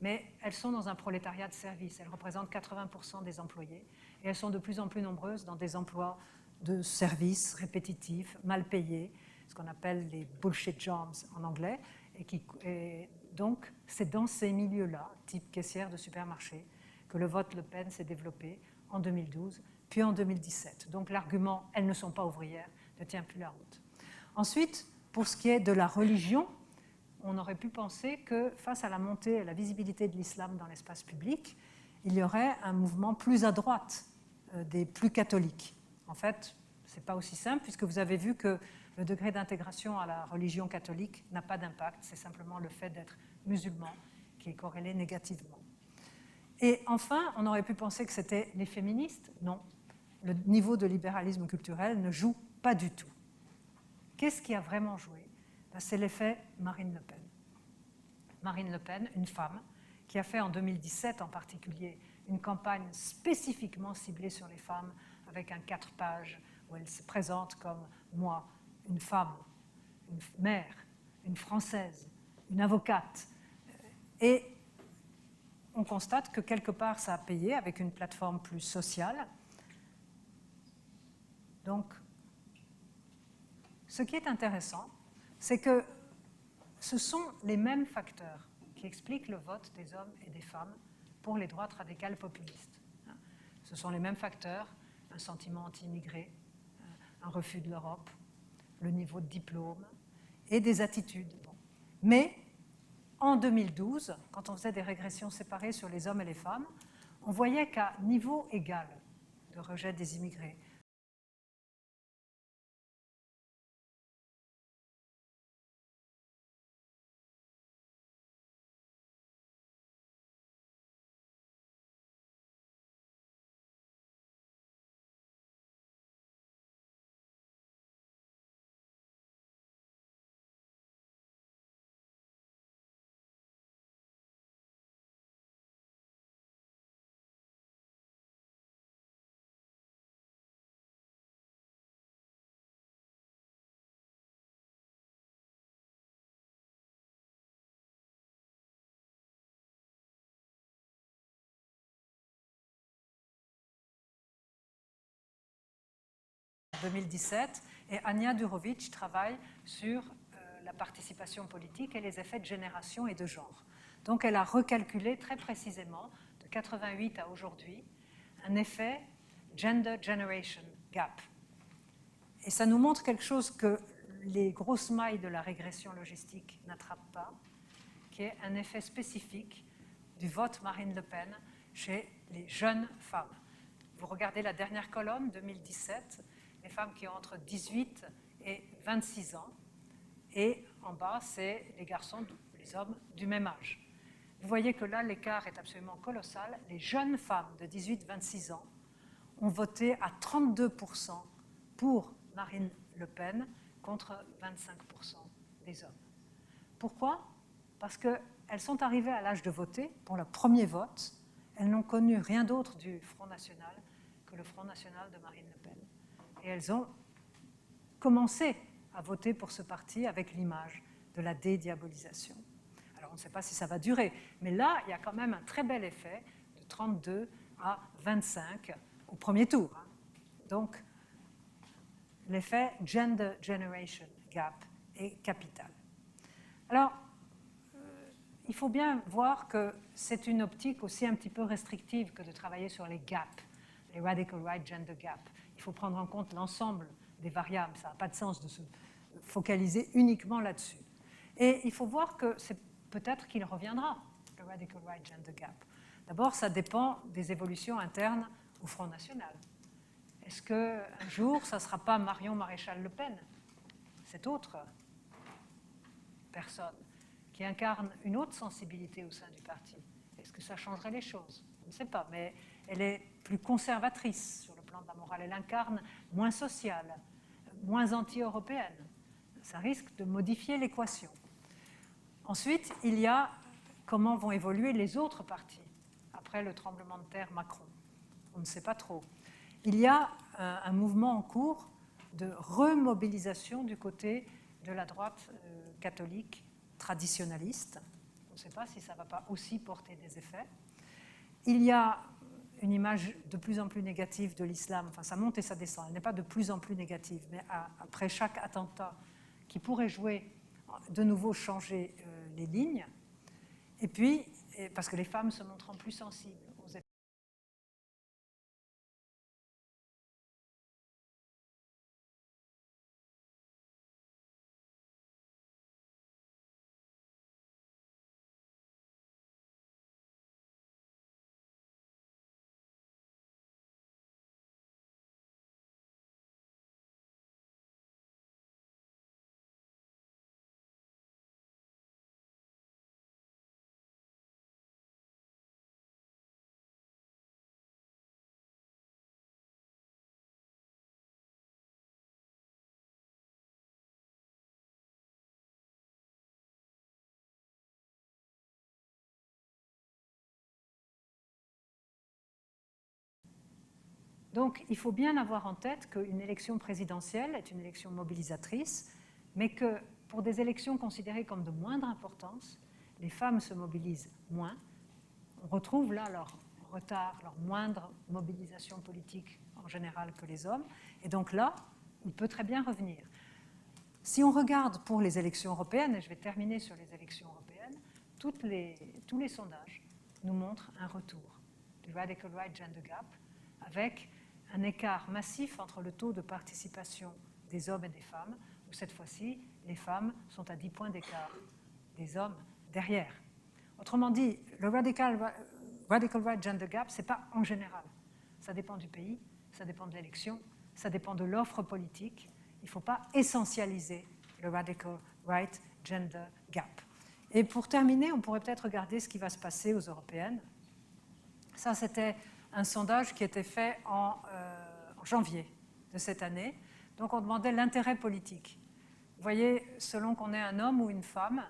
Mais elles sont dans un prolétariat de service. Elles représentent 80% des employés. Et elles sont de plus en plus nombreuses dans des emplois de service répétitifs, mal payés, ce qu'on appelle les bullshit jobs en anglais. Et donc, c'est dans ces milieux-là, type caissière de supermarché, que le vote Le Pen s'est développé en 2012, puis en 2017. Donc l'argument « elles ne sont pas ouvrières » ne tient plus la route. Ensuite, pour ce qui est de la religion, on aurait pu penser que face à la montée et à la visibilité de l'islam dans l'espace public, il y aurait un mouvement plus à droite des plus catholiques. En fait, ce n'est pas aussi simple, puisque vous avez vu que le degré d'intégration à la religion catholique n'a pas d'impact, c'est simplement le fait d'être musulman qui est corrélé négativement. Et enfin, on aurait pu penser que c'était les féministes. Non, le niveau de libéralisme culturel ne joue pas du tout. Qu'est-ce qui a vraiment joué? C'est l'effet Marine Le Pen. Marine Le Pen, une femme, qui a fait en 2017 en particulier une campagne spécifiquement ciblée sur les femmes, avec un 4 pages où elle se présente comme moi, une femme, une mère, une Française, une avocate. Et on constate que quelque part ça a payé avec une plateforme plus sociale. Donc, ce qui est intéressant, c'est que ce sont les mêmes facteurs qui expliquent le vote des hommes et des femmes pour les droites radicales populistes. Ce sont les mêmes facteurs, un sentiment anti-immigré, un refus de l'Europe, le niveau de diplôme et des attitudes. Bon. Mais en 2012, quand on faisait des régressions séparées sur les hommes et les femmes, on voyait qu'à niveau égal de rejet des immigrés, 2017, et Anja Durovic travaille sur la participation politique et les effets de génération et de genre. Donc elle a recalculé très précisément, de 88 à aujourd'hui, un effet Gender Generation Gap. Et ça nous montre quelque chose que les grosses mailles de la régression logistique n'attrapent pas, qui est un effet spécifique du vote Marine Le Pen chez les jeunes femmes. Vous regardez la dernière colonne, 2017, les femmes qui ont entre 18 et 26 ans, et en bas, c'est les garçons, les hommes du même âge. Vous voyez que là, l'écart est absolument colossal. Les jeunes femmes de 18-26 ans ont voté à 32% pour Marine Le Pen contre 25% des hommes. Pourquoi? Parce qu'elles sont arrivées à l'âge de voter pour le premier vote. Elles n'ont connu rien d'autre du Front National que le Front National de Marine Le Pen. Et elles ont commencé à voter pour ce parti avec l'image de la dédiabolisation. Alors on ne sait pas si ça va durer, mais là, il y a quand même un très bel effet de 32 à 25 au premier tour. Donc, l'effet Gender Generation Gap est capital. Alors, il faut bien voir que c'est une optique aussi un petit peu restrictive que de travailler sur les gaps, les Radical Right Gender Gap. Il faut prendre en compte l'ensemble des variables. Ça n'a pas de sens de se focaliser uniquement là-dessus. Et il faut voir que c'est peut-être qu'il reviendra, le Radical Right Gender Gap. D'abord, ça dépend des évolutions internes au Front National. Est-ce qu'un jour, ça ne sera pas Marion Maréchal Le Pen, cette autre personne, qui incarne une autre sensibilité au sein du parti? Est-ce que ça changerait les choses? Je ne sais pas, mais elle est plus conservatrice sur le plan de la morale. Elle incarne moins sociale, moins anti-européenne. Ça risque de modifier l'équation. Ensuite, il y a comment vont évoluer les autres partis après le tremblement de terre Macron. On ne sait pas trop. Il y a un mouvement en cours de remobilisation du côté de la droite catholique traditionnaliste. On ne sait pas si ça ne va pas aussi porter des effets. Il y a une image de plus en plus négative de l'islam. Enfin, ça monte et ça descend. Elle n'est pas de plus en plus négative, mais après chaque attentat qui pourrait jouer, de nouveau changer les lignes. Et puis, parce que les femmes se montrant plus sensibles aux effets. Donc, il faut bien avoir en tête qu'une élection présidentielle est une élection mobilisatrice, mais que pour des élections considérées comme de moindre importance, les femmes se mobilisent moins. On retrouve là leur retard, leur moindre mobilisation politique en général que les hommes. Et donc là, il peut très bien revenir. Si on regarde pour les élections européennes, et je vais terminer sur les élections européennes, tous les sondages nous montrent un retour du Radical Right Gender Gap avec un écart massif entre le taux de participation des hommes et des femmes, où cette fois-ci, les femmes sont à 10 points d'écart des hommes derrière. Autrement dit, le Radical Right Gender Gap, ce n'est pas en général. Ça dépend du pays, ça dépend de l'élection, ça dépend de l'offre politique. Il ne faut pas essentialiser le Radical Right Gender Gap. Et pour terminer, on pourrait peut-être regarder ce qui va se passer aux européennes. Ça, c'était un sondage qui était fait en janvier de cette année. Donc, on demandait l'intérêt politique. Vous voyez, selon qu'on est un homme ou une femme,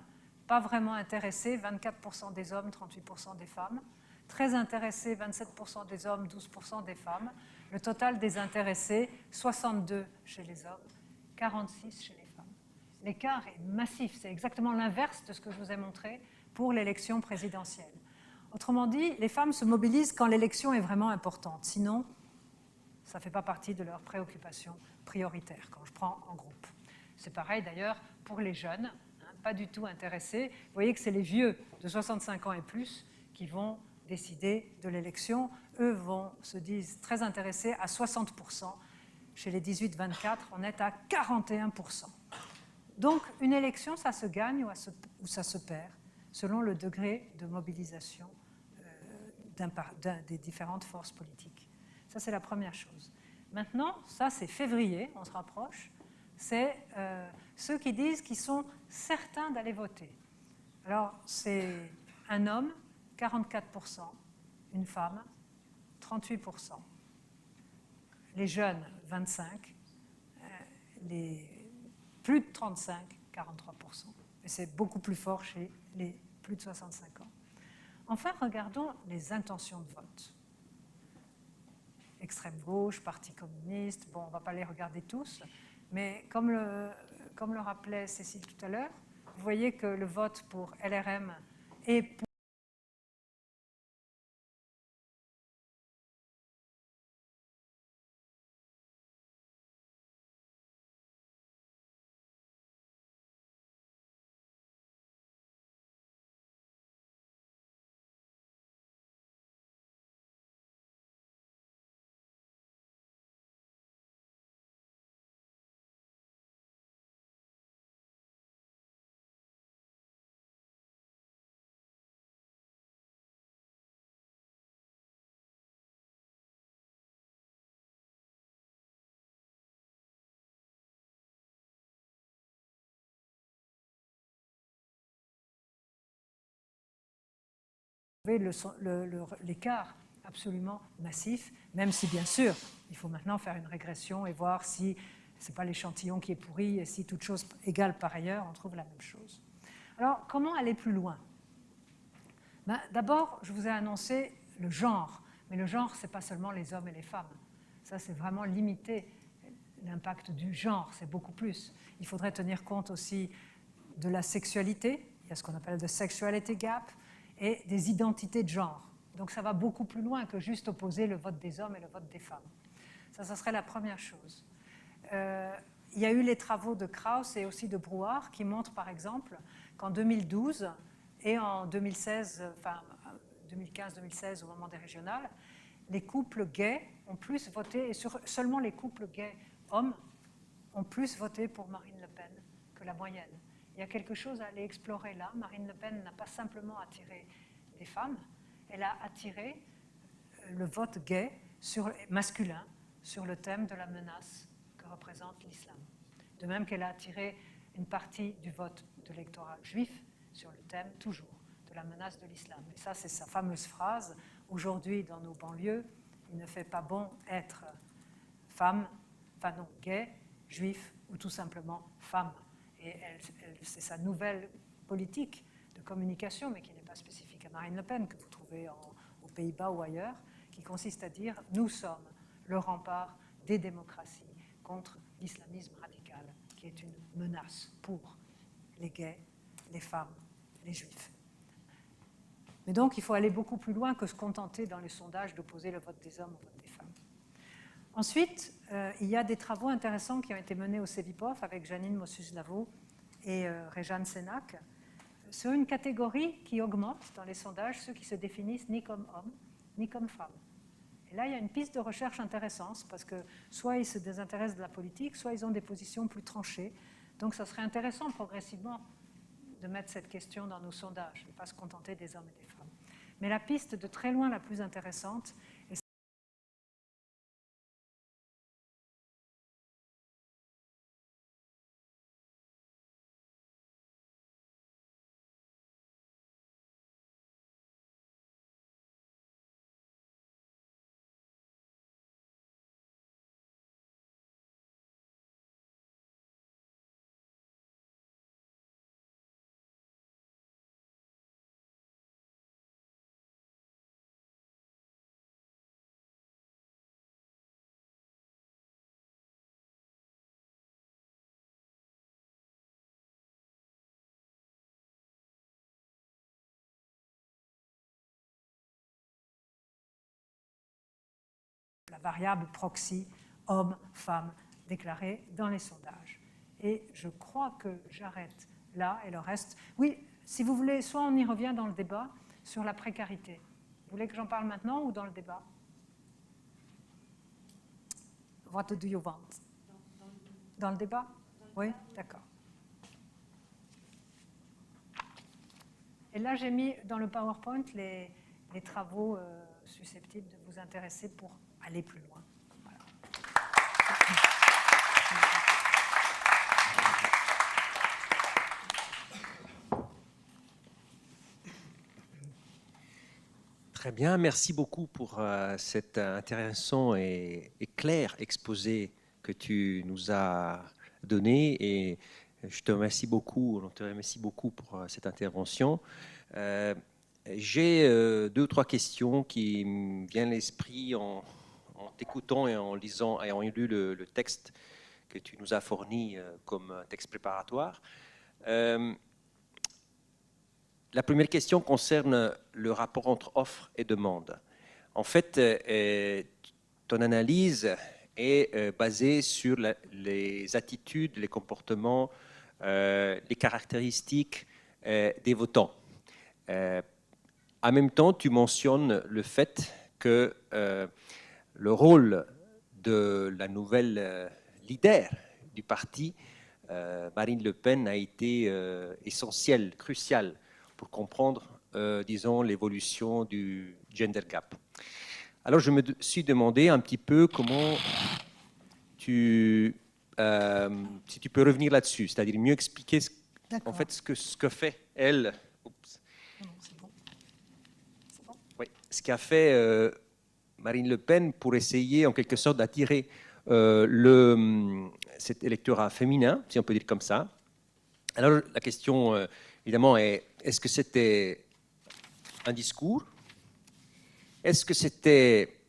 pas vraiment intéressé, 24% des hommes, 38% des femmes. Très intéressé, 27% des hommes, 12% des femmes. Le total des intéressés, 62 chez les hommes, 46 chez les femmes. L'écart est massif. C'est exactement l'inverse de ce que je vous ai montré pour l'élection présidentielle. Autrement dit, les femmes se mobilisent quand l'élection est vraiment importante. Sinon, ça ne fait pas partie de leurs préoccupations prioritaire quand je prends en groupe. C'est pareil d'ailleurs pour les jeunes, hein, pas du tout intéressés. Vous voyez que c'est les vieux de 65 ans et plus qui vont décider de l'élection. Eux se disent très intéressés à 60%. Chez les 18-24, on est à 41%. Donc une élection, ça se gagne ou ça se perd selon le degré de mobilisation des différentes forces politiques. Ça, c'est la première chose. Maintenant, ça, c'est février, on se rapproche. C'est ceux qui disent qu'ils sont certains d'aller voter. Alors, c'est un homme, 44%, une femme, 38%. Les jeunes, 25%, les plus de 35, 43%. Et c'est beaucoup plus fort chez les plus de 65 ans. Enfin, regardons les intentions de vote. Extrême gauche, Parti communiste, bon, on ne va pas les regarder tous, mais comme le rappelait Cécile tout à l'heure, vous voyez que le vote pour LRM et pour l'écart absolument massif, même si bien sûr, il faut maintenant faire une régression et voir si ce n'est pas l'échantillon qui est pourri et si toute chose égale par ailleurs, on trouve la même chose. Alors, comment aller plus loin? D'abord, je vous ai annoncé le genre, mais le genre, ce n'est pas seulement les hommes et les femmes. Ça, c'est vraiment limité. L'impact du genre, c'est beaucoup plus. Il faudrait tenir compte aussi de la sexualité, il y a ce qu'on appelle le sexuality gap, et des identités de genre. Donc ça va beaucoup plus loin que juste opposer le vote des hommes et le vote des femmes. Ça serait la première chose. Il y a eu les travaux de Krauss et aussi de Brouard qui montrent par exemple qu'en 2012 et en 2016, enfin 2015-2016 au moment des régionales, les couples gays ont plus voté, et seulement les couples gays hommes ont plus voté pour Marine Le Pen que la moyenne. Il y a quelque chose à aller explorer là. Marine Le Pen n'a pas simplement attiré des femmes, elle a attiré le vote gay masculin sur le thème de la menace que représente l'islam. De même qu'elle a attiré une partie du vote de l'électorat juif sur le thème, toujours, de la menace de l'islam. Et ça, c'est sa fameuse phrase, aujourd'hui dans nos banlieues, il ne fait pas bon être femme, enfin non, gay, juif ou tout simplement femme. Et c'est sa nouvelle politique de communication, mais qui n'est pas spécifique à Marine Le Pen, que vous trouvez aux Pays-Bas ou ailleurs, qui consiste à dire « Nous sommes le rempart des démocraties contre l'islamisme radical, qui est une menace pour les gays, les femmes, les juifs. » Mais donc, il faut aller beaucoup plus loin que se contenter dans les sondages d'opposer le vote des hommes au vote des femmes. Ensuite, il y a des travaux intéressants qui ont été menés au CEVIPOF avec Janine Mossus-Lavaux et Réjeanne Sénac sur une catégorie qui augmente dans les sondages, ceux qui se définissent ni comme hommes ni comme femmes. Et là, il y a une piste de recherche intéressante parce que soit ils se désintéressent de la politique, soit ils ont des positions plus tranchées. Donc, ça serait intéressant progressivement de mettre cette question dans nos sondages, et pas se contenter des hommes et des femmes. Mais la piste de très loin la plus intéressante est la variable proxy homme, femme, déclarés dans les sondages. Et je crois que j'arrête là et le reste. Oui, si vous voulez, soit on y revient dans le débat sur la précarité. Vous voulez que j'en parle maintenant ou dans le débat? What do you want? Dans le débat? Oui, d'accord. Et là, j'ai mis dans le PowerPoint les travaux susceptibles de vous intéresser pour aller plus loin. Voilà. Très bien, merci beaucoup pour cet intéressant et clair exposé que tu nous as donné. Et je te remercie beaucoup, on te remercie beaucoup pour cette intervention. J'ai 2 ou 3 questions qui me viennent à l'esprit en t'écoutant et en lisant, ayant lu le texte que tu nous as fourni comme texte préparatoire. La première question concerne le rapport entre offre et demande. En fait, ton analyse est basée sur les attitudes, les comportements, les caractéristiques des votants. En même temps, tu mentionnes le fait que le rôle de la nouvelle leader du parti, Marine Le Pen, a été essentiel, crucial pour comprendre, disons, l'évolution du gender gap. Alors, je me suis demandé un petit peu comment si tu peux revenir là-dessus, c'est-à-dire mieux expliquer en fait ce que fait elle. Oups. Non, c'est bon. C'est bon. Oui, ce qu'a fait Marine Le Pen pour essayer en quelque sorte d'attirer cet électorat féminin, si on peut dire comme ça. Alors la question évidemment est-ce que c'était un discours? Est-ce que c'était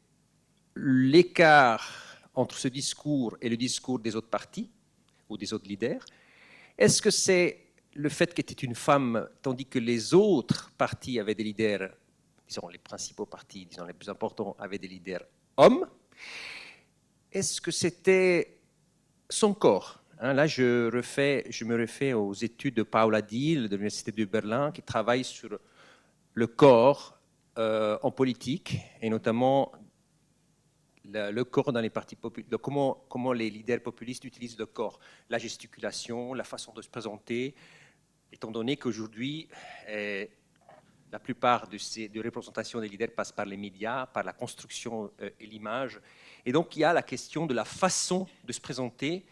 l'écart entre ce discours et le discours des autres partis ou des autres leaders? Est-ce que c'est le fait qu'elle était une femme tandis que les autres partis avaient des leaders, disons les principaux partis, disons les plus importants, avaient des leaders hommes? Est-ce que c'était son corps? Là, je me refais aux études de Paula Diehl de l'Université de Berlin, qui travaille sur le corps en politique, et notamment le corps dans les partis populaires, comment les leaders populistes utilisent le corps, la gesticulation, la façon de se présenter, étant donné qu'aujourd'hui, la plupart de représentations des leaders passent par les médias, par la construction et l'image. Et donc, il y a la question de la façon de se présenter.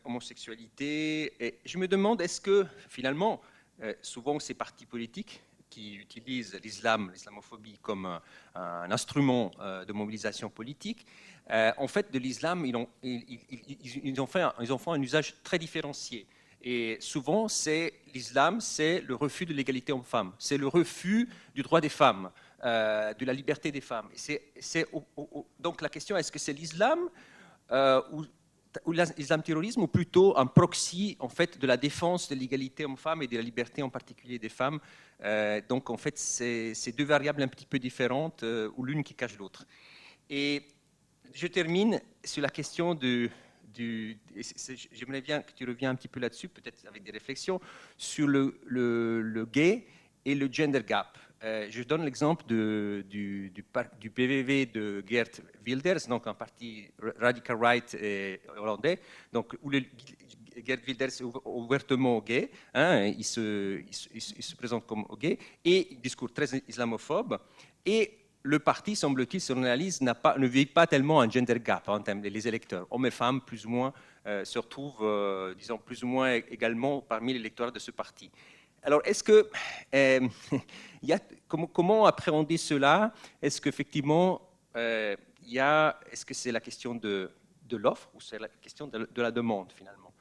Homosexualité. Et je me demande, est-ce que finalement, souvent ces partis politiques qui utilisent l'islamophobie comme un instrument de mobilisation politique, en fait, de l'islam, ils en font un usage très différencié. Et souvent, l'islam, c'est le refus de l'égalité homme-femme, c'est le refus du droit des femmes, de la liberté des femmes. Donc la question, est-ce que c'est l'islam ou l'islam terrorisme, ou plutôt un proxy en fait de la défense de l'égalité homme-femme et de la liberté en particulier des femmes. Donc en fait, c'est 2 variables un petit peu différentes, ou l'une qui cache l'autre. Et je termine sur la question j'aimerais bien que tu reviennes un petit peu là-dessus, peut-être avec des réflexions, sur le gay et le gender gap. Je donne l'exemple du PVV de Geert Wilders, donc un parti radical right hollandais, donc où Geert Wilders est ouvertement gay, il se présente comme gay, et discours très islamophobe. Et le parti, semble-t-il, sur l'analyse, ne vit pas tellement un gender gap en termes des électeurs. Hommes et femmes, plus ou moins, se retrouvent, disons, plus ou moins également parmi l'électorat de ce parti. Alors, est-ce que, comment appréhender cela? Est-ce qu'effectivement, est-ce que c'est la question de l'offre ou c'est la question de la demande, finalement?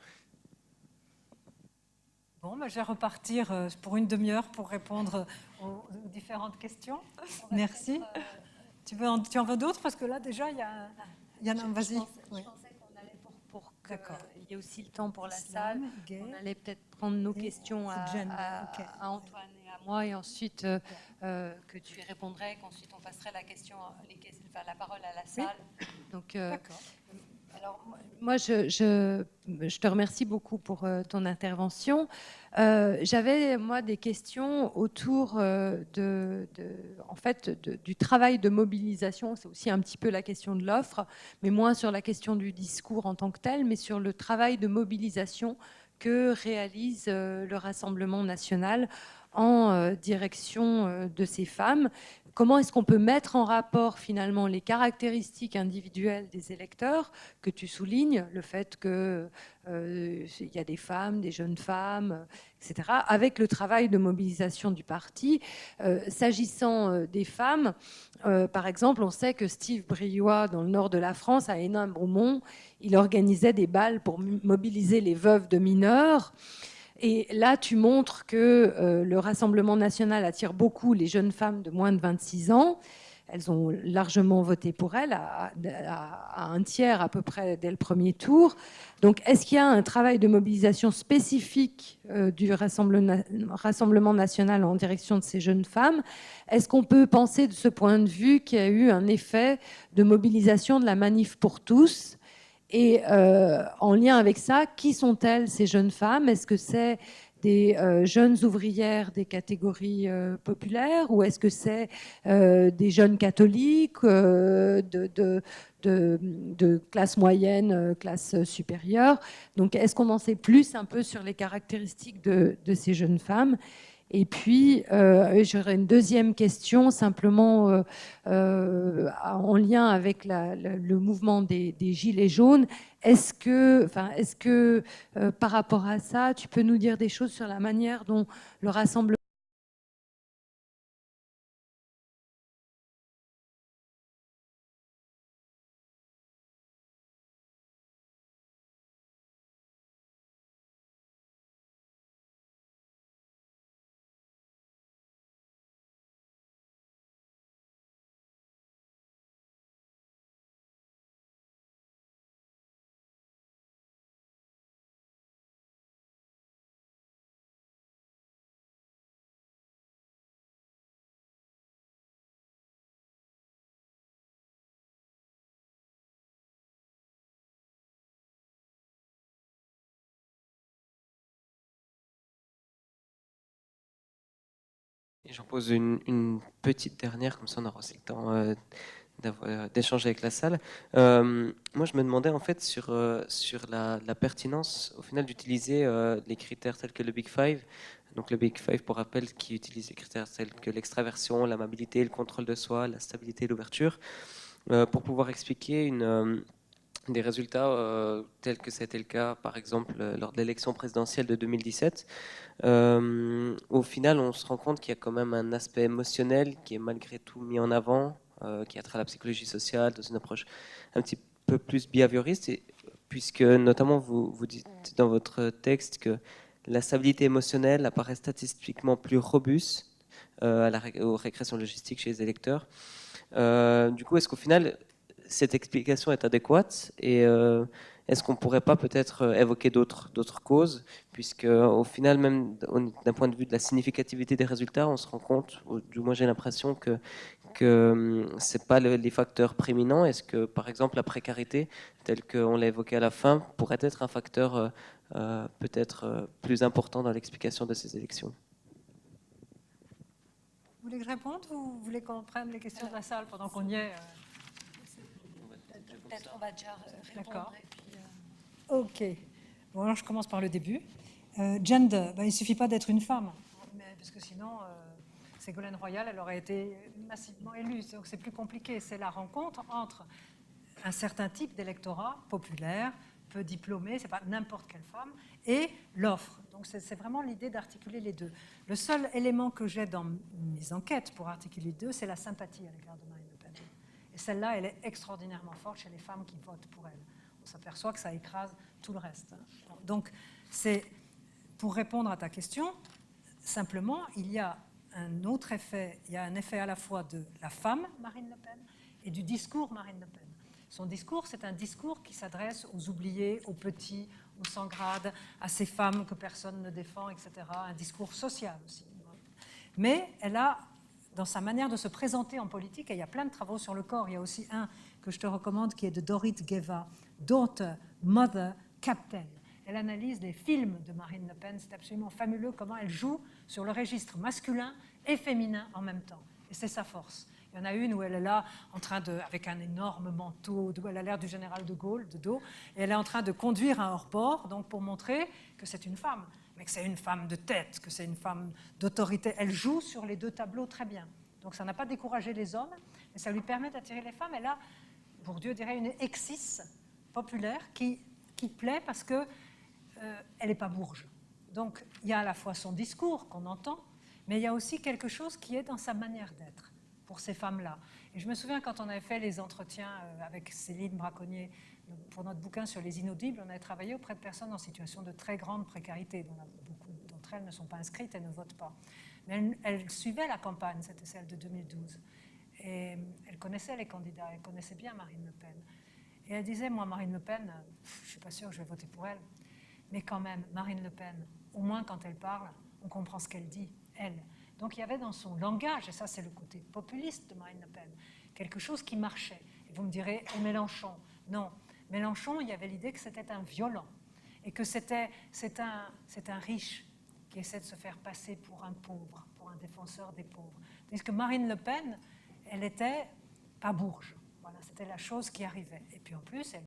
Bon, je vais repartir pour une demi-heure pour répondre aux différentes questions. Merci. Tu en veux d'autres? Parce que là, déjà, il y en a un. Vas-y. Je pensais qu'on allait pour qu'il y ait aussi le temps pour la salle. On allait peut-être prendre nos questions à Antoine et à moi, et ensuite que tu y répondrais, qu'ensuite on passerait la parole à la salle. Donc, alors, moi, je te remercie beaucoup pour ton intervention. J'avais, moi, des questions autour du travail de mobilisation. C'est aussi un petit peu la question de l'offre, mais moins sur la question du discours en tant que tel, mais sur le travail de mobilisation que réalise le Rassemblement national en direction de ces femmes. Comment est-ce qu'on peut mettre en rapport finalement les caractéristiques individuelles des électeurs que tu soulignes, le fait qu'il y a des femmes, des jeunes femmes, etc., avec le travail de mobilisation du parti. S'agissant des femmes, par exemple, on sait que Steve Briois, dans le nord de la France, à Hénin-Beaumont, il organisait des bals pour mobiliser les veuves de mineurs. Et là, tu montres que le Rassemblement national attire beaucoup les jeunes femmes de moins de 26 ans. Elles ont largement voté pour elle, à un tiers à peu près dès le premier tour. Donc, est-ce qu'il y a un travail de mobilisation spécifique du Rassemblement national en direction de ces jeunes femmes? Est-ce qu'on peut penser de ce point de vue qu'il y a eu un effet de mobilisation de la Manif pour tous? Et en lien avec ça, qui sont-elles, ces jeunes femmes? Est-ce que c'est des jeunes ouvrières des catégories populaires, ou est-ce que c'est des jeunes catholiques de classe moyenne, classe supérieure? Donc, est-ce qu'on en sait plus un peu sur les caractéristiques de ces jeunes femmes? Et puis, j'aurais une deuxième question, simplement en lien avec le mouvement des Gilets jaunes. Est-ce que par rapport à ça, tu peux nous dire des choses sur la manière dont le Rassemblement Et j'en pose une petite dernière, comme ça on aura aussi le temps d'échanger avec la salle. Moi, je me demandais en fait sur la pertinence, au final, d'utiliser les critères tels que le Big Five. Donc le Big Five, pour rappel, qui utilise les critères tels que l'extraversion, l'amabilité, le contrôle de soi, la stabilité et l'ouverture, pour pouvoir expliquer des résultats tels que c'était le cas, par exemple, lors de l'élection présidentielle de 2017. Au final, on se rend compte qu'il y a quand même un aspect émotionnel qui est malgré tout mis en avant, qui a trait à la psychologie sociale, dans une approche un petit peu plus behavioriste, puisque notamment vous dites dans votre texte que la stabilité émotionnelle apparaît statistiquement plus robuste aux régressions logistiques chez les électeurs. Du coup, est-ce qu'au final, cette explication est adéquate, et est-ce qu'on ne pourrait pas peut-être évoquer d'autres causes, puisque au final, même d'un point de vue de la significativité des résultats, on se rend compte, ou du moins j'ai l'impression que ce n'est pas les facteurs prééminents. Est-ce que, par exemple, la précarité, telle qu'on l'a évoqué à la fin, pourrait être un facteur peut-être plus important dans l'explication de ces élections? Vous voulez que je réponde, ou vous voulez qu'on prenne les questions de la salle pendant qu'on y est? Peut-être on va déjà répondre. D'accord. Ok. Bon, alors je commence par le début. Gender, il ne suffit pas d'être une femme, parce que sinon, Ségolène Royal, elle aurait été massivement élue. Donc c'est plus compliqué. C'est la rencontre entre un certain type d'électorat populaire, peu diplômé, c'est pas n'importe quelle femme, et l'offre. Donc c'est vraiment l'idée d'articuler les deux. Le seul élément que j'ai dans mes enquêtes pour articuler les deux, c'est la sympathie à l'égard de Marine Le Pen. Et celle-là, elle est extraordinairement forte chez les femmes qui votent pour elle. On s'aperçoit que ça écrase tout le reste. Donc, c'est pour répondre à ta question, simplement, il y a un autre effet. Il y a un effet à la fois de la femme, Marine Le Pen, et du discours Marine Le Pen. Son discours, c'est un discours qui s'adresse aux oubliés, aux petits, aux sans grade, à ces femmes que personne ne défend, etc. Un discours social aussi. Mais elle a, dans sa manière de se présenter en politique, et il y a plein de travaux sur le corps, il y a aussi un que je te recommande qui est de Dorit Geva, Daughter, Mother, Captain. Elle analyse les films de Marine Le Pen, c'est absolument fabuleux comment elle joue sur le registre masculin et féminin en même temps. Et c'est sa force. Il y en a une où elle est là, en train de, avec un énorme manteau, où elle a l'air du général de Gaulle, de dos, et elle est en train de conduire un hors-bord, donc pour montrer que c'est une femme, mais que c'est une femme de tête, que c'est une femme d'autorité. Elle joue sur les deux tableaux très bien. Donc ça n'a pas découragé les hommes, mais ça lui permet d'attirer les femmes. Elle a, Bourdieu dirait, une exis populaire qui plaît parce que elle n'est pas bourge. Donc il y a à la fois son discours qu'on entend, mais il y a aussi quelque chose qui est dans sa manière d'être pour ces femmes-là. Et je me souviens quand on avait fait les entretiens avec Céline Braconnier pour notre bouquin sur les inaudibles, on avait travaillé auprès de personnes en situation de très grande précarité, dont beaucoup d'entre elles ne sont pas inscrites et ne votent pas. Mais elles suivaient la campagne, c'était celle de 2012. Et elle connaissait les candidats, elle connaissait bien Marine Le Pen. Et elle disait, moi, Marine Le Pen, je ne suis pas sûre que je vais voter pour elle. Mais quand même, Marine Le Pen, au moins quand elle parle, on comprend ce qu'elle dit, elle. Donc il y avait dans son langage, et ça c'est le côté populiste de Marine Le Pen, quelque chose qui marchait. Et vous me direz, et Mélenchon? Non, Mélenchon, il y avait l'idée que c'était un violent, et que c'est un riche qui essaie de se faire passer pour un pauvre, pour un défenseur des pauvres. Tandis que Marine Le Pen, elle était pas bourge. Voilà, c'était la chose qui arrivait. Et puis en plus, elle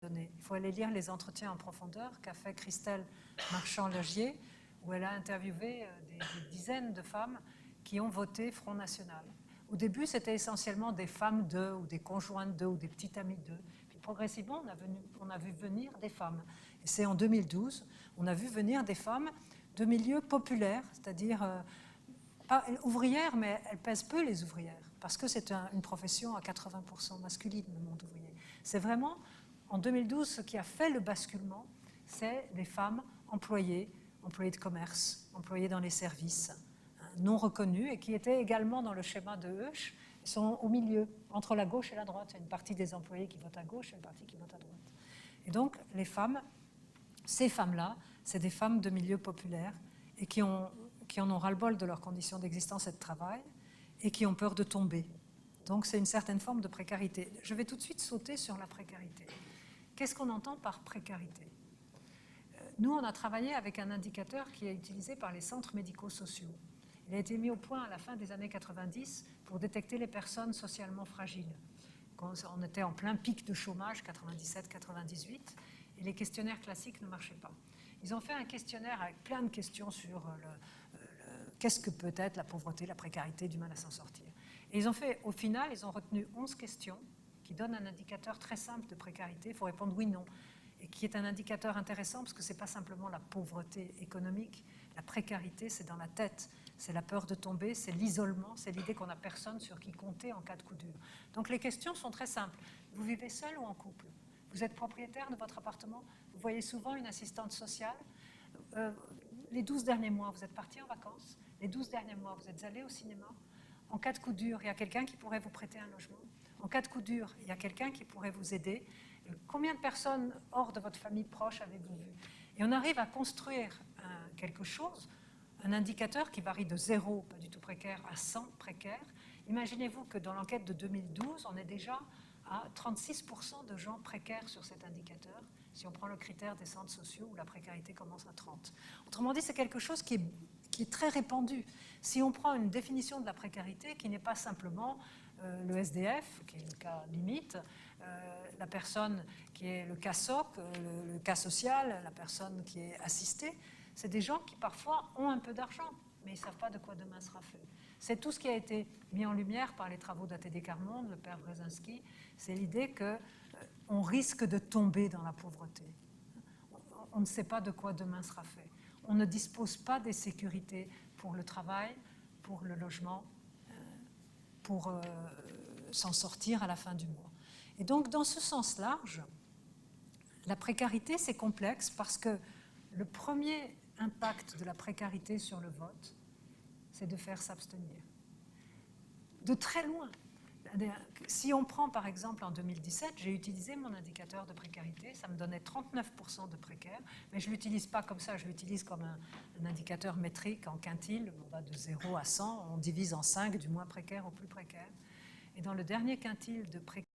donné. Il faut aller lire les entretiens en profondeur qu'a fait Christelle Marchand-Legier, où elle a interviewé des dizaines de femmes qui ont voté Front National. Au début, c'était essentiellement des femmes d'eux, ou des conjointes d'eux, ou des petites amies d'eux. Puis progressivement, on a vu venir des femmes. Et c'est en 2012, on a vu venir des femmes de milieux populaires, c'est-à-dire pas ouvrières, mais elles pèsent peu les ouvrières, parce que c'est une profession à 80% masculine, le monde ouvrier. C'est vraiment, en 2012, ce qui a fait le basculement, c'est des femmes employées de commerce, employées dans les services, non reconnues, et qui étaient également dans le schéma de Heusch, sont au milieu, entre la gauche et la droite. Il y a une partie des employés qui votent à gauche et une partie qui vote à droite. Et donc, les femmes, ces femmes-là, c'est des femmes de milieux populaires et qui en ont ras-le-bol de leurs conditions d'existence et de travail et qui ont peur de tomber. Donc, c'est une certaine forme de précarité. Je vais tout de suite sauter sur la précarité. Qu'est-ce qu'on entend par précarité ? Nous, on a travaillé avec un indicateur qui est utilisé par les centres médico-sociaux. Il a été mis au point à la fin des années 90 pour détecter les personnes socialement fragiles. Quand on était en plein pic de chômage, 97-98, et les questionnaires classiques ne marchaient pas. Ils ont fait un questionnaire avec plein de questions sur qu'est-ce que peut être la pauvreté, la précarité, du mal à s'en sortir. Et ils ont fait, au final, ils ont retenu 11 questions qui donnent un indicateur très simple de précarité. Il faut répondre oui, non. et qui est un indicateur intéressant parce que ce n'est pas simplement la pauvreté économique, la précarité, c'est dans la tête, c'est la peur de tomber, c'est l'isolement, c'est l'idée qu'on n'a personne sur qui compter en cas de coup dur. Donc les questions sont très simples. Vous vivez seul ou en couple? Vous êtes propriétaire de votre appartement? Vous voyez souvent une assistante sociale? Les 12 derniers mois, vous êtes parti en vacances? Les 12 derniers mois, vous êtes allé au cinéma? En cas de coup dur, il y a quelqu'un qui pourrait vous prêter un logement? En cas de coup dur, il y a quelqu'un qui pourrait vous aider? Combien de personnes hors de votre famille proche avez-vous vu? Et on arrive à construire quelque chose, un indicateur qui varie de 0, pas du tout précaire, à 100 précaires. Imaginez-vous que dans l'enquête de 2012, on est déjà à 36% de gens précaires sur cet indicateur, si on prend le critère des centres sociaux où la précarité commence à 30. Autrement dit, c'est quelque chose qui est très répandu. Si on prend une définition de la précarité qui n'est pas simplement le SDF, qui est le cas limite, la personne qui est le cas SOC, le cas social, la personne qui est assistée, c'est des gens qui parfois ont un peu d'argent, mais ils ne savent pas de quoi demain sera fait. C'est tout ce qui a été mis en lumière par les travaux d'A.T.D. Carmonde, le père Brzezinski, c'est l'idée qu'on risque de tomber dans la pauvreté. On ne sait pas de quoi demain sera fait. On ne dispose pas des sécurités pour le travail, pour le logement, pour s'en sortir à la fin du mois. Et donc, dans ce sens large, la précarité, c'est complexe parce que le premier impact de la précarité sur le vote, c'est de faire s'abstenir. De très loin. Si on prend par exemple en 2017, j'ai utilisé mon indicateur de précarité, ça me donnait 39% de précaires, mais je ne l'utilise pas comme ça, je l'utilise comme un indicateur métrique en quintile, on va de 0 à 100, on divise en 5 du moins précaire au plus précaire. Et dans le dernier quintile de précarité,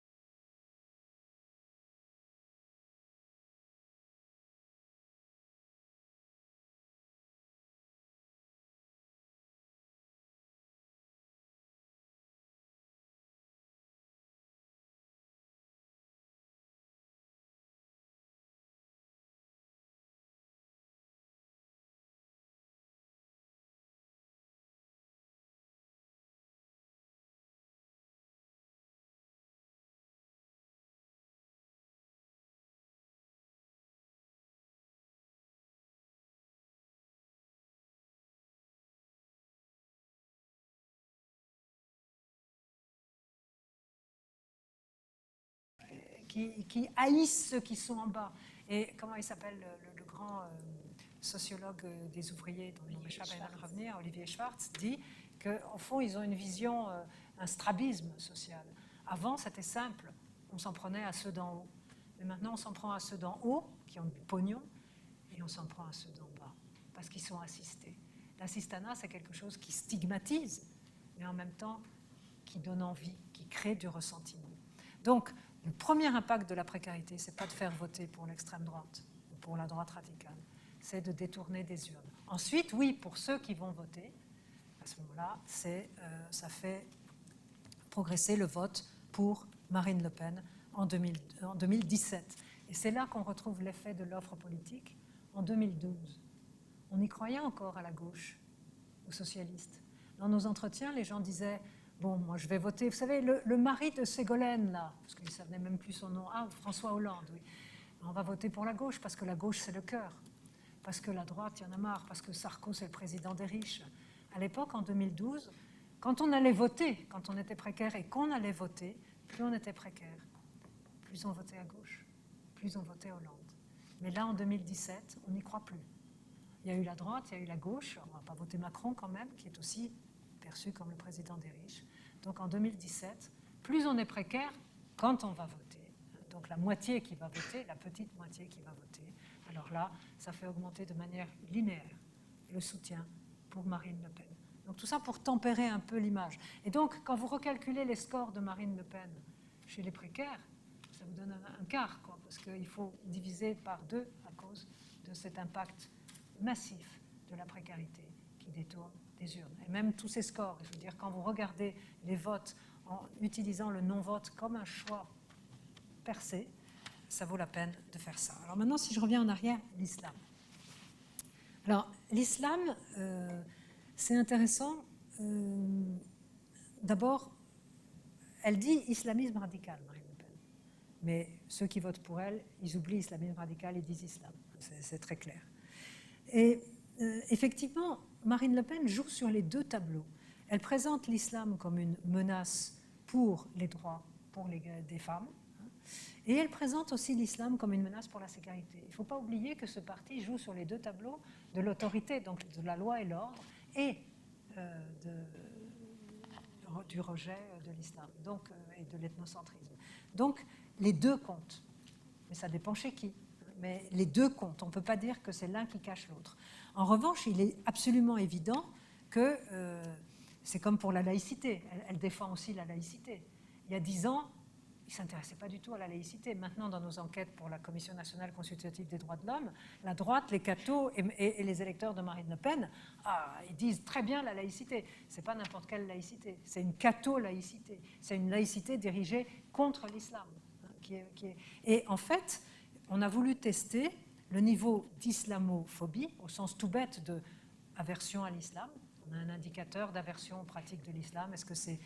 qui haïssent ceux qui sont en bas. Et comment il s'appelle le grand sociologue des ouvriers, dont il m'échappe à revenir, Olivier Schwartz, dit qu'au fond, ils ont une vision, un strabisme social. Avant, c'était simple, on s'en prenait à ceux d'en haut. Mais maintenant, on s'en prend à ceux d'en haut, qui ont du pognon, et on s'en prend à ceux d'en bas, parce qu'ils sont assistés. L'assistanat, c'est quelque chose qui stigmatise, mais en même temps, qui donne envie, qui crée du ressentiment. Donc, le premier impact de la précarité, ce n'est pas de faire voter pour l'extrême droite ou pour la droite radicale, c'est de détourner des urnes. Ensuite, oui, pour ceux qui vont voter, à ce moment-là, ça fait progresser le vote pour Marine Le Pen en 2017. Et c'est là qu'on retrouve l'effet de l'offre politique en 2012. On y croyait encore à la gauche, aux socialistes. Dans nos entretiens, les gens disaient « Bon, moi je vais voter. » Vous savez, le mari de Ségolène, là, parce qu'il ne savait même plus son nom, François Hollande, oui. On va voter pour la gauche, parce que la gauche, c'est le cœur. Parce que la droite, il y en a marre, parce que Sarko, c'est le président des riches. À l'époque, en 2012, quand on allait voter, quand on était précaire et qu'on allait voter, plus on était précaire, plus on votait à gauche, plus on votait Hollande. Mais là, en 2017, on n'y croit plus. Il y a eu la droite, il y a eu la gauche, on ne va pas voter Macron quand même, qui est aussi perçu comme le président des riches. Donc en 2017, plus on est précaire quand on va voter. Donc la moitié qui va voter, la petite moitié qui va voter. Alors là, ça fait augmenter de manière linéaire le soutien pour Marine Le Pen. Donc tout ça pour tempérer un peu l'image. Et donc, quand vous recalculez les scores de Marine Le Pen chez les précaires, ça vous donne un quart, quoi, parce qu'il faut diviser par 2 à cause de cet impact massif de la précarité qui détourne des urnes. Et même tous ces scores, je veux dire, quand vous regardez les votes en utilisant le non-vote comme un choix percé, ça vaut la peine de faire ça. Alors maintenant, si je reviens en arrière, l'islam. Alors, l'islam, c'est intéressant. D'abord, elle dit islamisme radical, Marine Le Pen. Mais ceux qui votent pour elle, ils oublient islamisme radical et disent islam. C'est très clair. Et effectivement, Marine Le Pen joue sur les deux tableaux. Elle présente l'islam comme une menace pour les droits des femmes, et elle présente aussi l'islam comme une menace pour la sécurité. Il ne faut pas oublier que ce parti joue sur les deux tableaux de l'autorité, donc de la loi et l'ordre, et du rejet de l'islam et de l'ethnocentrisme. Donc les deux comptent, mais ça dépend chez qui. Mais les deux comptent, on ne peut pas dire que c'est l'un qui cache l'autre. En revanche, il est absolument évident que c'est comme pour la laïcité, elle défend aussi la laïcité. Il y a 10 ans, il ne s'intéressait pas du tout à la laïcité. Maintenant, dans nos enquêtes pour la Commission nationale consultative des droits de l'homme, la droite, les cathos et les électeurs de Marine Le Pen, ils disent très bien la laïcité. Ce n'est pas n'importe quelle laïcité, c'est une catho-laïcité. C'est une laïcité dirigée contre l'islam. Et en fait, on a voulu tester le niveau d'islamophobie, au sens tout bête d'aversion à l'islam. On a un indicateur d'aversion aux pratiques de l'islam. Est-ce que c'est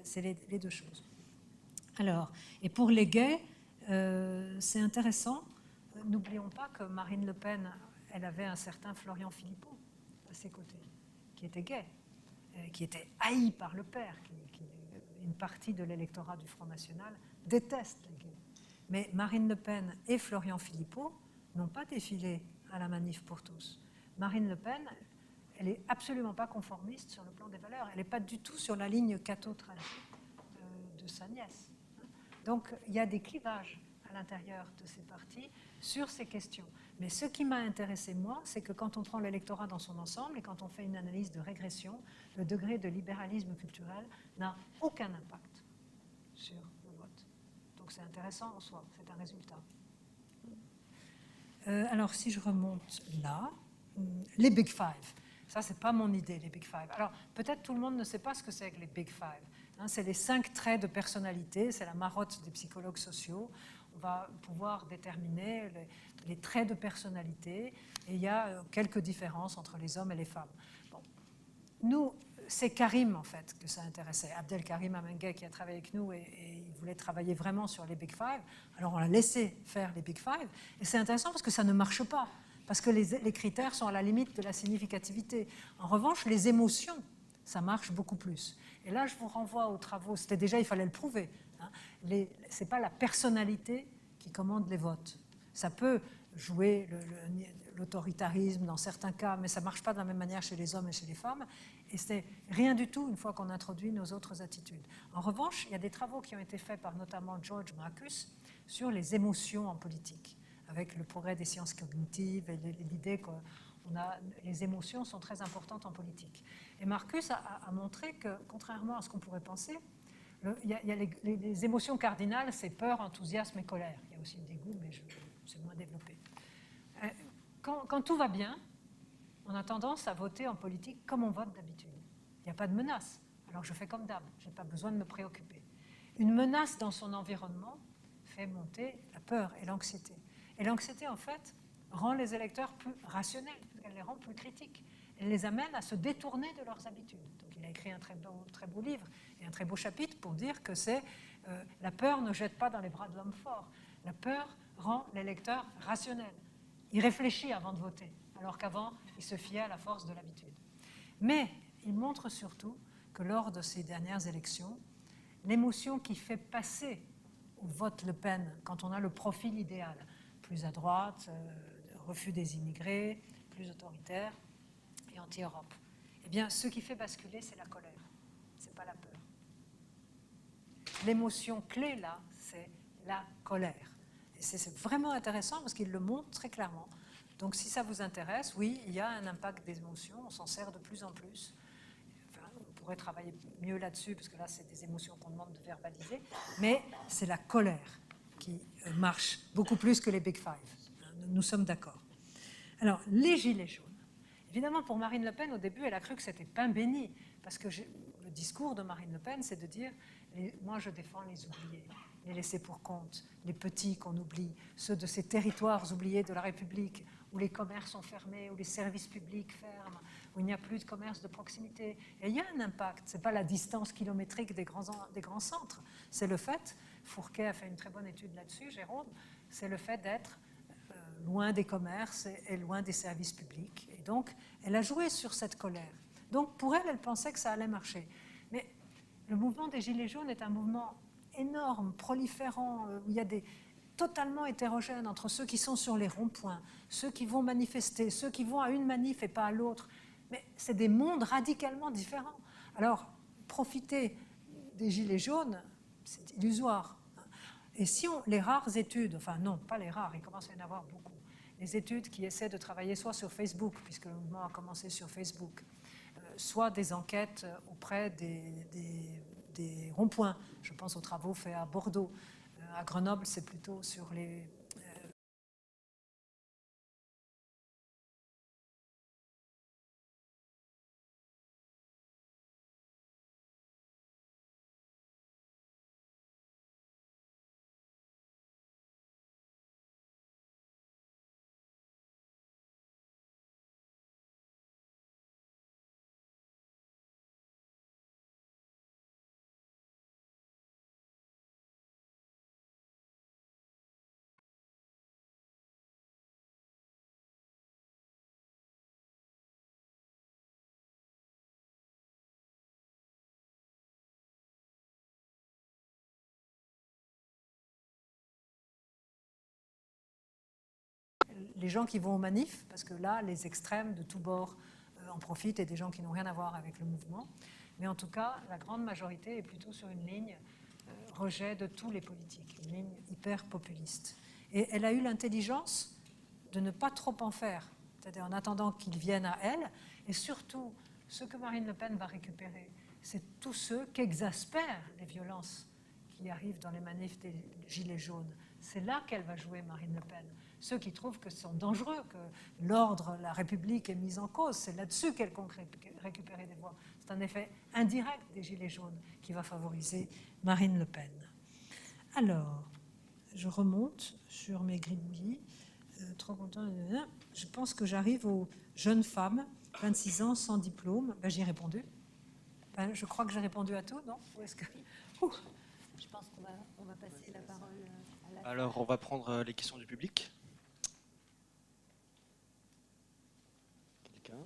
c'est les deux choses. Alors, et pour les gays, c'est intéressant. N'oublions pas que Marine Le Pen, elle avait un certain Florian Philippot à ses côtés, qui était gay, qui était haï par le père, une partie de l'électorat du Front National déteste les gays. Mais Marine Le Pen et Florian Philippot n'ont pas défilé à la manif pour tous. Marine Le Pen, elle n'est absolument pas conformiste sur le plan des valeurs. Elle n'est pas du tout sur la ligne catho-tragique de sa nièce. Donc, il y a des clivages à l'intérieur de ces partis sur ces questions. Mais ce qui m'a intéressé, moi, c'est que quand on prend l'électorat dans son ensemble et quand on fait une analyse de régression, le degré de libéralisme culturel n'a aucun impact sur le vote. Donc, c'est intéressant en soi, c'est un résultat. Alors, si je remonte là, les Big Five. Ça, ce n'est pas mon idée, les Big Five. Alors, peut-être tout le monde ne sait pas ce que c'est que les Big Five. C'est les 5 traits de personnalité, c'est la marotte des psychologues sociaux. On va pouvoir déterminer les traits de personnalité, et il y a quelques différences entre les hommes et les femmes. Bon. Nous, c'est Karim, en fait, que ça intéressait. Abdelkarim Amenguet, qui a travaillé avec nous, et il voulait travailler vraiment sur les Big Five. Alors, on l'a laissé faire les Big Five, et c'est intéressant parce que ça ne marche pas. Parce que les critères sont à la limite de la significativité. En revanche, les émotions, ça marche beaucoup plus. Et là, je vous renvoie aux travaux. C'était déjà, il fallait le prouver. Ce n'est pas la personnalité qui commande les votes. Ça peut jouer l'autoritarisme dans certains cas, mais ça ne marche pas de la même manière chez les hommes et chez les femmes. Et c'est rien du tout une fois qu'on introduit nos autres attitudes. En revanche, il y a des travaux qui ont été faits par notamment George Marcus sur les émotions en politique, avec le progrès des sciences cognitives et l'idée que les émotions sont très importantes en politique. Et Marcus a montré que, contrairement à ce qu'on pourrait penser, il y a les émotions cardinales, c'est peur, enthousiasme et colère. Il y a aussi le dégoût, mais c'est moins développé. Quand tout va bien, on a tendance à voter en politique comme on vote d'habitude. Il n'y a pas de menace, alors je fais comme d'hab, je n'ai pas besoin de me préoccuper. Une menace dans son environnement fait monter la peur et l'anxiété. Et l'anxiété, en fait, rend les électeurs plus rationnels, elle les rend plus critiques. Elle les amène à se détourner de leurs habitudes. Donc, il a écrit un très beau livre et un très beau chapitre pour dire que la peur ne jette pas dans les bras de l'homme fort. La peur rend l'électeur rationnel. Il réfléchit avant de voter, alors qu'avant, il se fiait à la force de l'habitude. Mais il montre surtout que lors de ces dernières élections, l'émotion qui fait passer au vote Le Pen, quand on a le profil idéal, plus à droite, refus des immigrés, plus autoritaire et anti-Europe. Eh bien, ce qui fait basculer, c'est la colère, c'est pas la peur. L'émotion clé, là, c'est la colère. Et c'est vraiment intéressant parce qu'il le montre très clairement. Donc si ça vous intéresse, oui, il y a un impact des émotions, on s'en sert de plus en plus. Enfin, on pourrait travailler mieux là-dessus, parce que là, c'est des émotions qu'on demande de verbaliser, mais c'est la colère qui marche beaucoup plus que les Big Five. Nous sommes d'accord. Alors, les gilets jaunes. Évidemment, pour Marine Le Pen, au début, elle a cru que c'était pain béni, parce que le discours de Marine Le Pen, c'est de dire « moi, je défends les oubliés, les laissés pour compte, les petits qu'on oublie, ceux de ces territoires oubliés de la République, où les commerces sont fermés, où les services publics ferment, où il n'y a plus de commerce de proximité. » Et il y a un impact, ce n'est pas la distance kilométrique des grands centres, c'est le fait, Fourquet a fait une très bonne étude là-dessus, Jérôme, c'est le fait d'être loin des commerces et loin des services publics. Et donc, elle a joué sur cette colère. Donc, pour elle, elle pensait que ça allait marcher. Mais le mouvement des Gilets jaunes est un mouvement énorme, proliférant, où il y a des totalement hétérogènes entre ceux qui sont sur les ronds-points, ceux qui vont manifester, ceux qui vont à une manif et pas à l'autre. Mais c'est des mondes radicalement différents. Alors, profiter des Gilets jaunes, c'est illusoire. Et si les rares études, enfin non, pas les rares, il commence à y en avoir beaucoup, les études qui essaient de travailler soit sur Facebook, puisque le mouvement a commencé sur Facebook, soit des enquêtes auprès des ronds-points. Je pense aux travaux faits à Bordeaux. À Grenoble, c'est plutôt sur les... Les gens qui vont aux manifs, parce que là, les extrêmes de tous bords en profitent, et des gens qui n'ont rien à voir avec le mouvement. Mais en tout cas, la grande majorité est plutôt sur une ligne rejet de tous les politiques, une ligne hyper populiste. Et elle a eu l'intelligence de ne pas trop en faire, c'est-à-dire en attendant qu'ils viennent à elle. Et surtout, ce que Marine Le Pen va récupérer, c'est tous ceux qui exaspèrent les violences qui arrivent dans les manifs des Gilets jaunes. C'est là qu'elle va jouer, Marine Le Pen. Ceux qui trouvent que ce sont dangereux, que l'ordre, la République est mise en cause, c'est là-dessus qu'elle compte récupérer des voix. C'est un effet indirect des Gilets jaunes qui va favoriser Marine Le Pen. Alors, je remonte sur mes gribouillis. Trop content. Je pense que j'arrive aux jeunes femmes, 26 ans, sans diplôme. Ben, j'y ai répondu. Ben, je crois que j'ai répondu à tout, non? Ou est-ce que... Je pense qu'on va passer la parole à la... Alors, on va prendre les questions du public. Quelqu'un?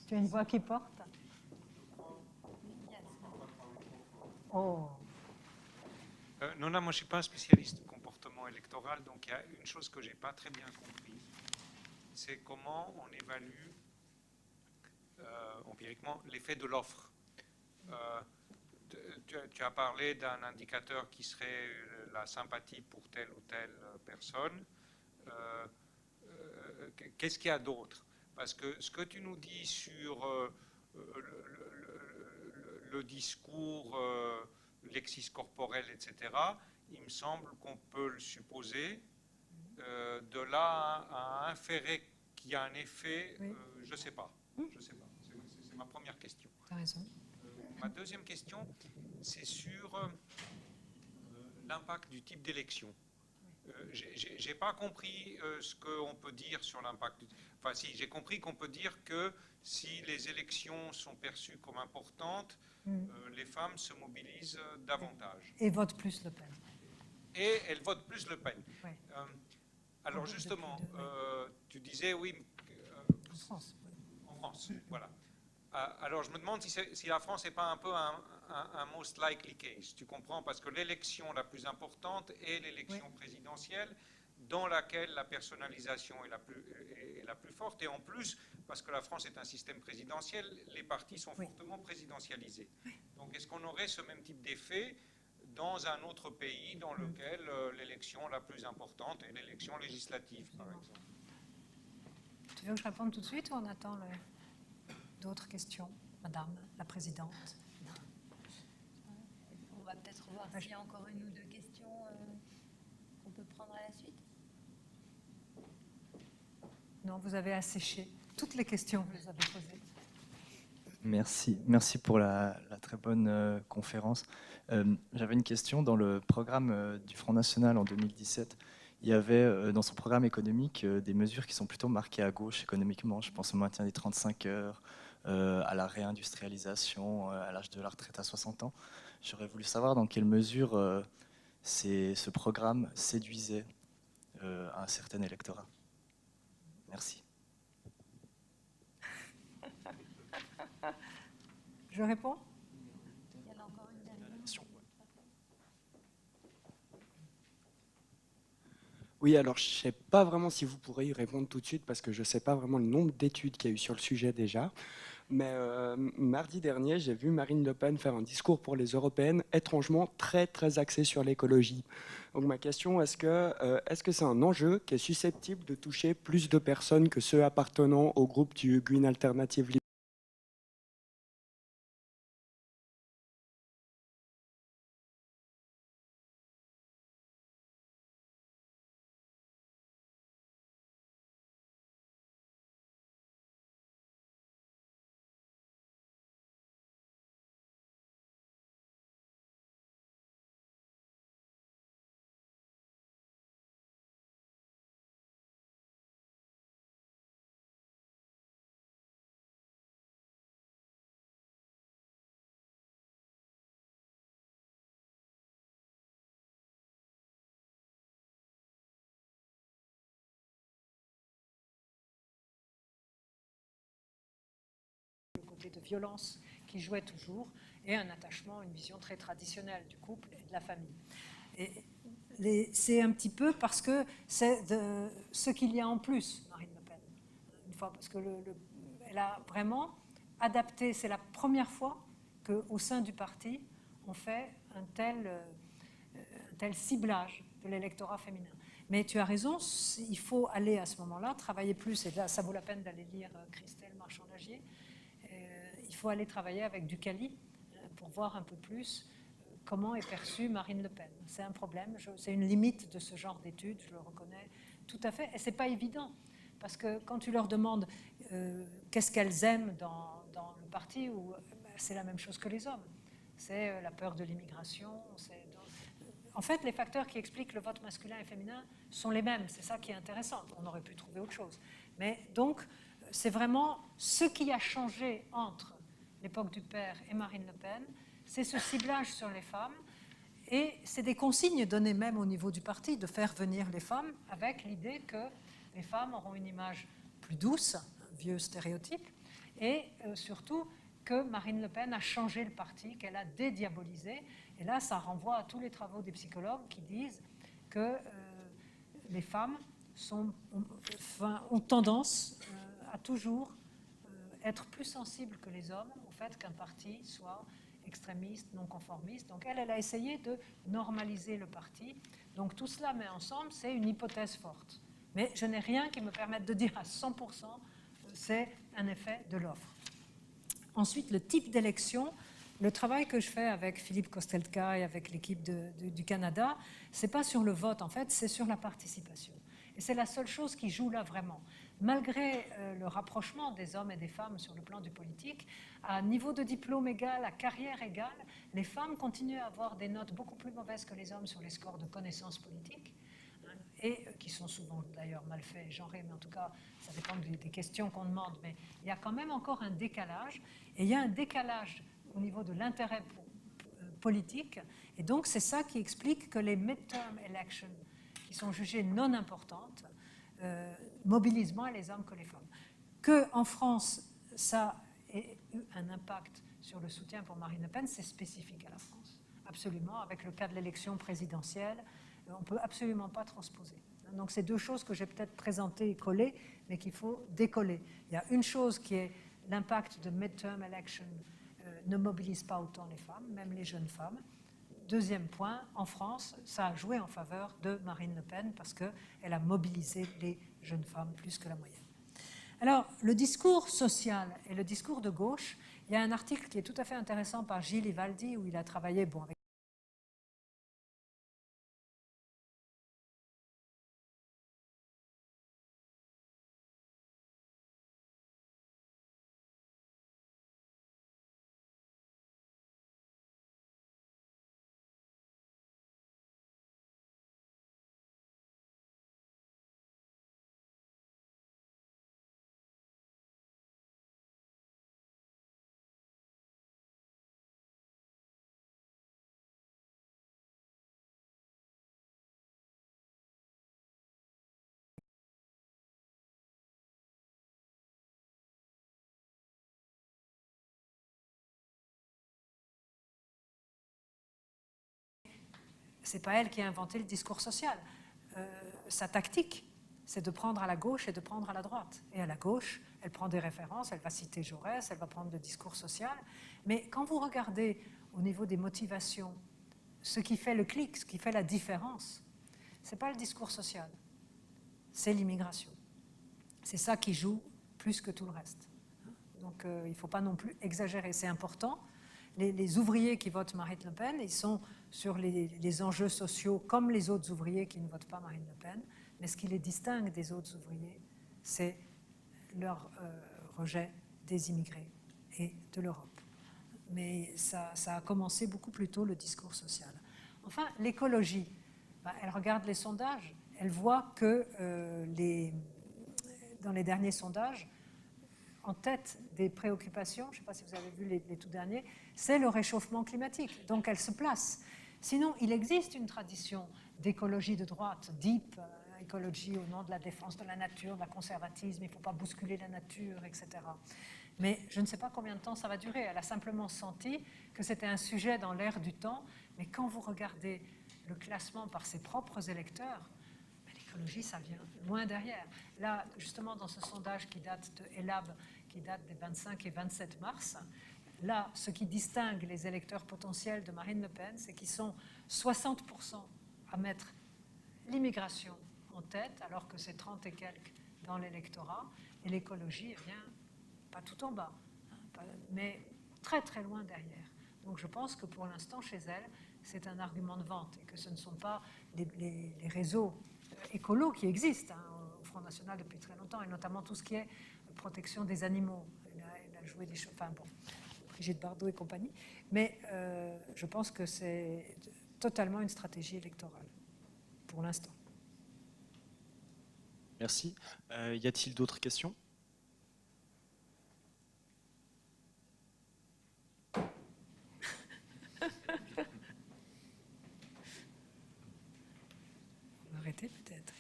Tu as une voix qui porte? Oh. Non, moi je ne suis pas un spécialiste du comportement électoral, donc il y a une chose que je n'ai pas très bien compris, c'est comment on évalue empiriquement l'effet de l'offre. Tu as parlé d'un indicateur qui serait la sympathie pour telle ou telle personne. Qu'est-ce qu'il y a d'autre? Parce que ce que tu nous dis sur le discours, lexis corporel, etc., il me semble qu'on peut le supposer. De là à inférer qu'il y a un effet, Oui. je ne sais pas. C'est ma première question. Tu as raison. Ma deuxième question, c'est sur l'impact du type d'élection. Je n'ai pas compris ce qu'on peut dire sur l'impact. Enfin, si, j'ai compris qu'on peut dire que si les élections sont perçues comme importantes, les femmes se mobilisent davantage. Et votent plus Le Pen. Et elles votent plus Le Pen. Ouais. Alors justement, tu disais oui. En France. Oui. En France, voilà. Alors je me demande si la France n'est pas un peu un most likely case. Tu comprends? Parce que l'élection la plus importante est l'élection présidentielle, dans laquelle la personnalisation est la plus forte. Et en plus, parce que la France est un système présidentiel, les partis sont Oui. fortement présidentialisés. Donc est-ce qu'on aurait ce même type d'effet dans un autre pays dans lequel l'élection la plus importante est l'élection législative, par exemple? Tu veux que je réponde tout de suite ou on attend d'autres questions, Madame la Présidente? On va peut-être voir s'il y a encore une ou deux questions qu'on peut prendre à la suite. Non, vous avez asséché toutes les questions que vous avez posées. Merci pour la très bonne conférence. J'avais une question. Dans le programme du Front National en 2017, il y avait dans son programme économique des mesures qui sont plutôt marquées à gauche économiquement. Je pense au maintien des 35 heures, à la réindustrialisation, à l'âge de la retraite à 60 ans. J'aurais voulu savoir dans quelle mesure ce programme séduisait un certain électorat. Merci. Je réponds? Il y en a encore une dernière. Oui, alors je ne sais pas vraiment si vous pourrez y répondre tout de suite parce que je ne sais pas vraiment le nombre d'études qu'il y a eu sur le sujet déjà. Mais mardi dernier, j'ai vu Marine Le Pen faire un discours pour les européennes étrangement très axé sur l'écologie. Donc ma question, est-ce que c'est un enjeu qui est susceptible de toucher plus de personnes que ceux appartenant au groupe du Green Alternative Liberal? De violence qui jouait toujours, et un attachement, une vision très traditionnelle du couple et de la famille. Et c'est un petit peu parce que c'est ce qu'il y a en plus, Marine Le Pen. Une fois, parce que elle a vraiment adapté, c'est la première fois qu'au sein du parti, on fait un tel ciblage de l'électorat féminin. Mais tu as raison, il faut aller à ce moment-là, travailler plus, et là, ça vaut la peine d'aller lire Christelle Marchand-Lagier. Il faut aller travailler avec Ducali pour voir un peu plus comment est perçue Marine Le Pen. C'est un problème, c'est une limite de ce genre d'études, je le reconnais tout à fait. Et ce n'est pas évident, parce que quand tu leur demandes qu'est-ce qu'elles aiment dans le parti, c'est la même chose que les hommes. C'est la peur de l'immigration. En fait, les facteurs qui expliquent le vote masculin et féminin sont les mêmes. C'est ça qui est intéressant. On aurait pu trouver autre chose. Mais donc, c'est vraiment ce qui a changé entre l'époque du père et Marine Le Pen, c'est ce ciblage sur les femmes, et c'est des consignes données même au niveau du parti de faire venir les femmes avec l'idée que les femmes auront une image plus douce, un vieux stéréotype, et surtout que Marine Le Pen a changé le parti, qu'elle a dédiabolisé. Et là, ça renvoie à tous les travaux des psychologues qui disent que les femmes ont tendance à toujours être plus sensibles que les hommes au fait qu'un parti soit extrémiste, non conformiste. Donc elle a essayé de normaliser le parti. Donc tout cela met ensemble, c'est une hypothèse forte. Mais je n'ai rien qui me permette de dire à 100% c'est un effet de l'offre. Ensuite, le type d'élection, le travail que je fais avec Philippe Kostelka et avec l'équipe du Canada, ce n'est pas sur le vote, en fait, c'est sur la participation. Et c'est la seule chose qui joue là vraiment. Malgré le rapprochement des hommes et des femmes sur le plan du politique, à niveau de diplôme égal, à carrière égale, les femmes continuent à avoir des notes beaucoup plus mauvaises que les hommes sur les scores de connaissances politiques, et qui sont souvent d'ailleurs mal faits et genrés, mais en tout cas, ça dépend des questions qu'on demande. Mais il y a quand même encore un décalage, et il y a un décalage au niveau de l'intérêt politique, et donc c'est ça qui explique que les midterm elections, qui sont jugées non importantes, mobilisent moins les hommes que les femmes. Qu'en France, ça ait eu un impact sur le soutien pour Marine Le Pen, c'est spécifique à la France. Absolument, avec le cas de l'élection présidentielle, on ne peut absolument pas transposer. Donc c'est deux choses que j'ai peut-être présentées et collées, mais qu'il faut décoller. Il y a une chose qui est l'impact de midterm election ne mobilise pas autant les femmes, même les jeunes femmes. Deuxième point, en France, ça a joué en faveur de Marine Le Pen parce qu'elle a mobilisé les jeunes femmes plus que la moyenne. Alors, le discours social et le discours de gauche, il y a un article qui est tout à fait intéressant par Gilles Ivaldi où il a travaillé avec c'est pas elle qui a inventé le discours social. Sa tactique, c'est de prendre à la gauche et de prendre à la droite. Et à la gauche, elle prend des références, elle va citer Jaurès, elle va prendre le discours social. Mais quand vous regardez au niveau des motivations, ce qui fait le clic, ce qui fait la différence, c'est pas le discours social, c'est l'immigration. C'est ça qui joue plus que tout le reste. Donc il ne faut pas non plus exagérer, c'est important. Les ouvriers qui votent Marine Le Pen, ils sont sur les enjeux sociaux comme les autres ouvriers qui ne votent pas Marine Le Pen, mais ce qui les distingue des autres ouvriers, c'est leur rejet des immigrés et de l'Europe. Mais ça a commencé beaucoup plus tôt, le discours social. Enfin, l'écologie, elle regarde les sondages, elle voit que dans les derniers sondages, en tête des préoccupations, je ne sais pas si vous avez vu les tout derniers, c'est le réchauffement climatique. Donc elle se place. Sinon, il existe une tradition d'écologie de droite, deep écologie au nom de la défense de la nature, de la conservatisme, il ne faut pas bousculer la nature, etc. Mais je ne sais pas combien de temps ça va durer. Elle a simplement senti que c'était un sujet dans l'air du temps. Mais quand vous regardez le classement par ses propres électeurs, l'écologie, ça vient loin derrière. Là, justement, dans ce sondage qui date de ELAB, qui date des 25 et 27 mars, là, ce qui distingue les électeurs potentiels de Marine Le Pen, c'est qu'ils sont 60% à mettre l'immigration en tête, alors que c'est 30 et quelques dans l'électorat, et l'écologie, eh bien, pas tout en bas, mais très très loin derrière. Donc je pense que pour l'instant, chez elle, c'est un argument de vente, et que ce ne sont pas les réseaux écolos qui existent au Front National depuis très longtemps, et notamment tout ce qui est protection des animaux. Elle a joué des choses, enfin bon, Brigitte Bardot et compagnie, mais je pense que c'est totalement une stratégie électorale, pour l'instant. Merci. Y a-t-il d'autres questions ? On va arrêter peut-être.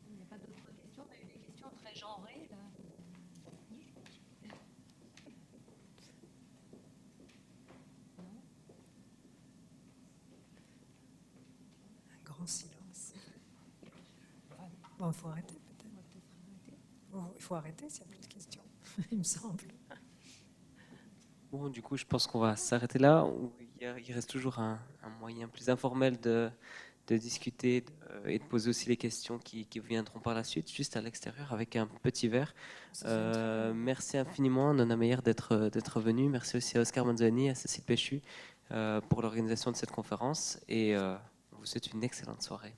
Il n'y a pas d'autres questions, on a eu des questions très genrées là. Un grand silence. Bon, il faut arrêter peut-être. Il faut arrêter s'il n'y a plus de questions, il me semble. Bon, du coup, je pense qu'on va s'arrêter là. Il reste toujours un moyen plus informel de discuter et de poser aussi les questions qui viendront par la suite, juste à l'extérieur avec un petit verre. Merci infiniment, Nona Meyer, d'être venue. Merci aussi à Oscar Manzoni, à Cécile Péchu pour l'organisation de cette conférence. Et on vous souhaite une excellente soirée.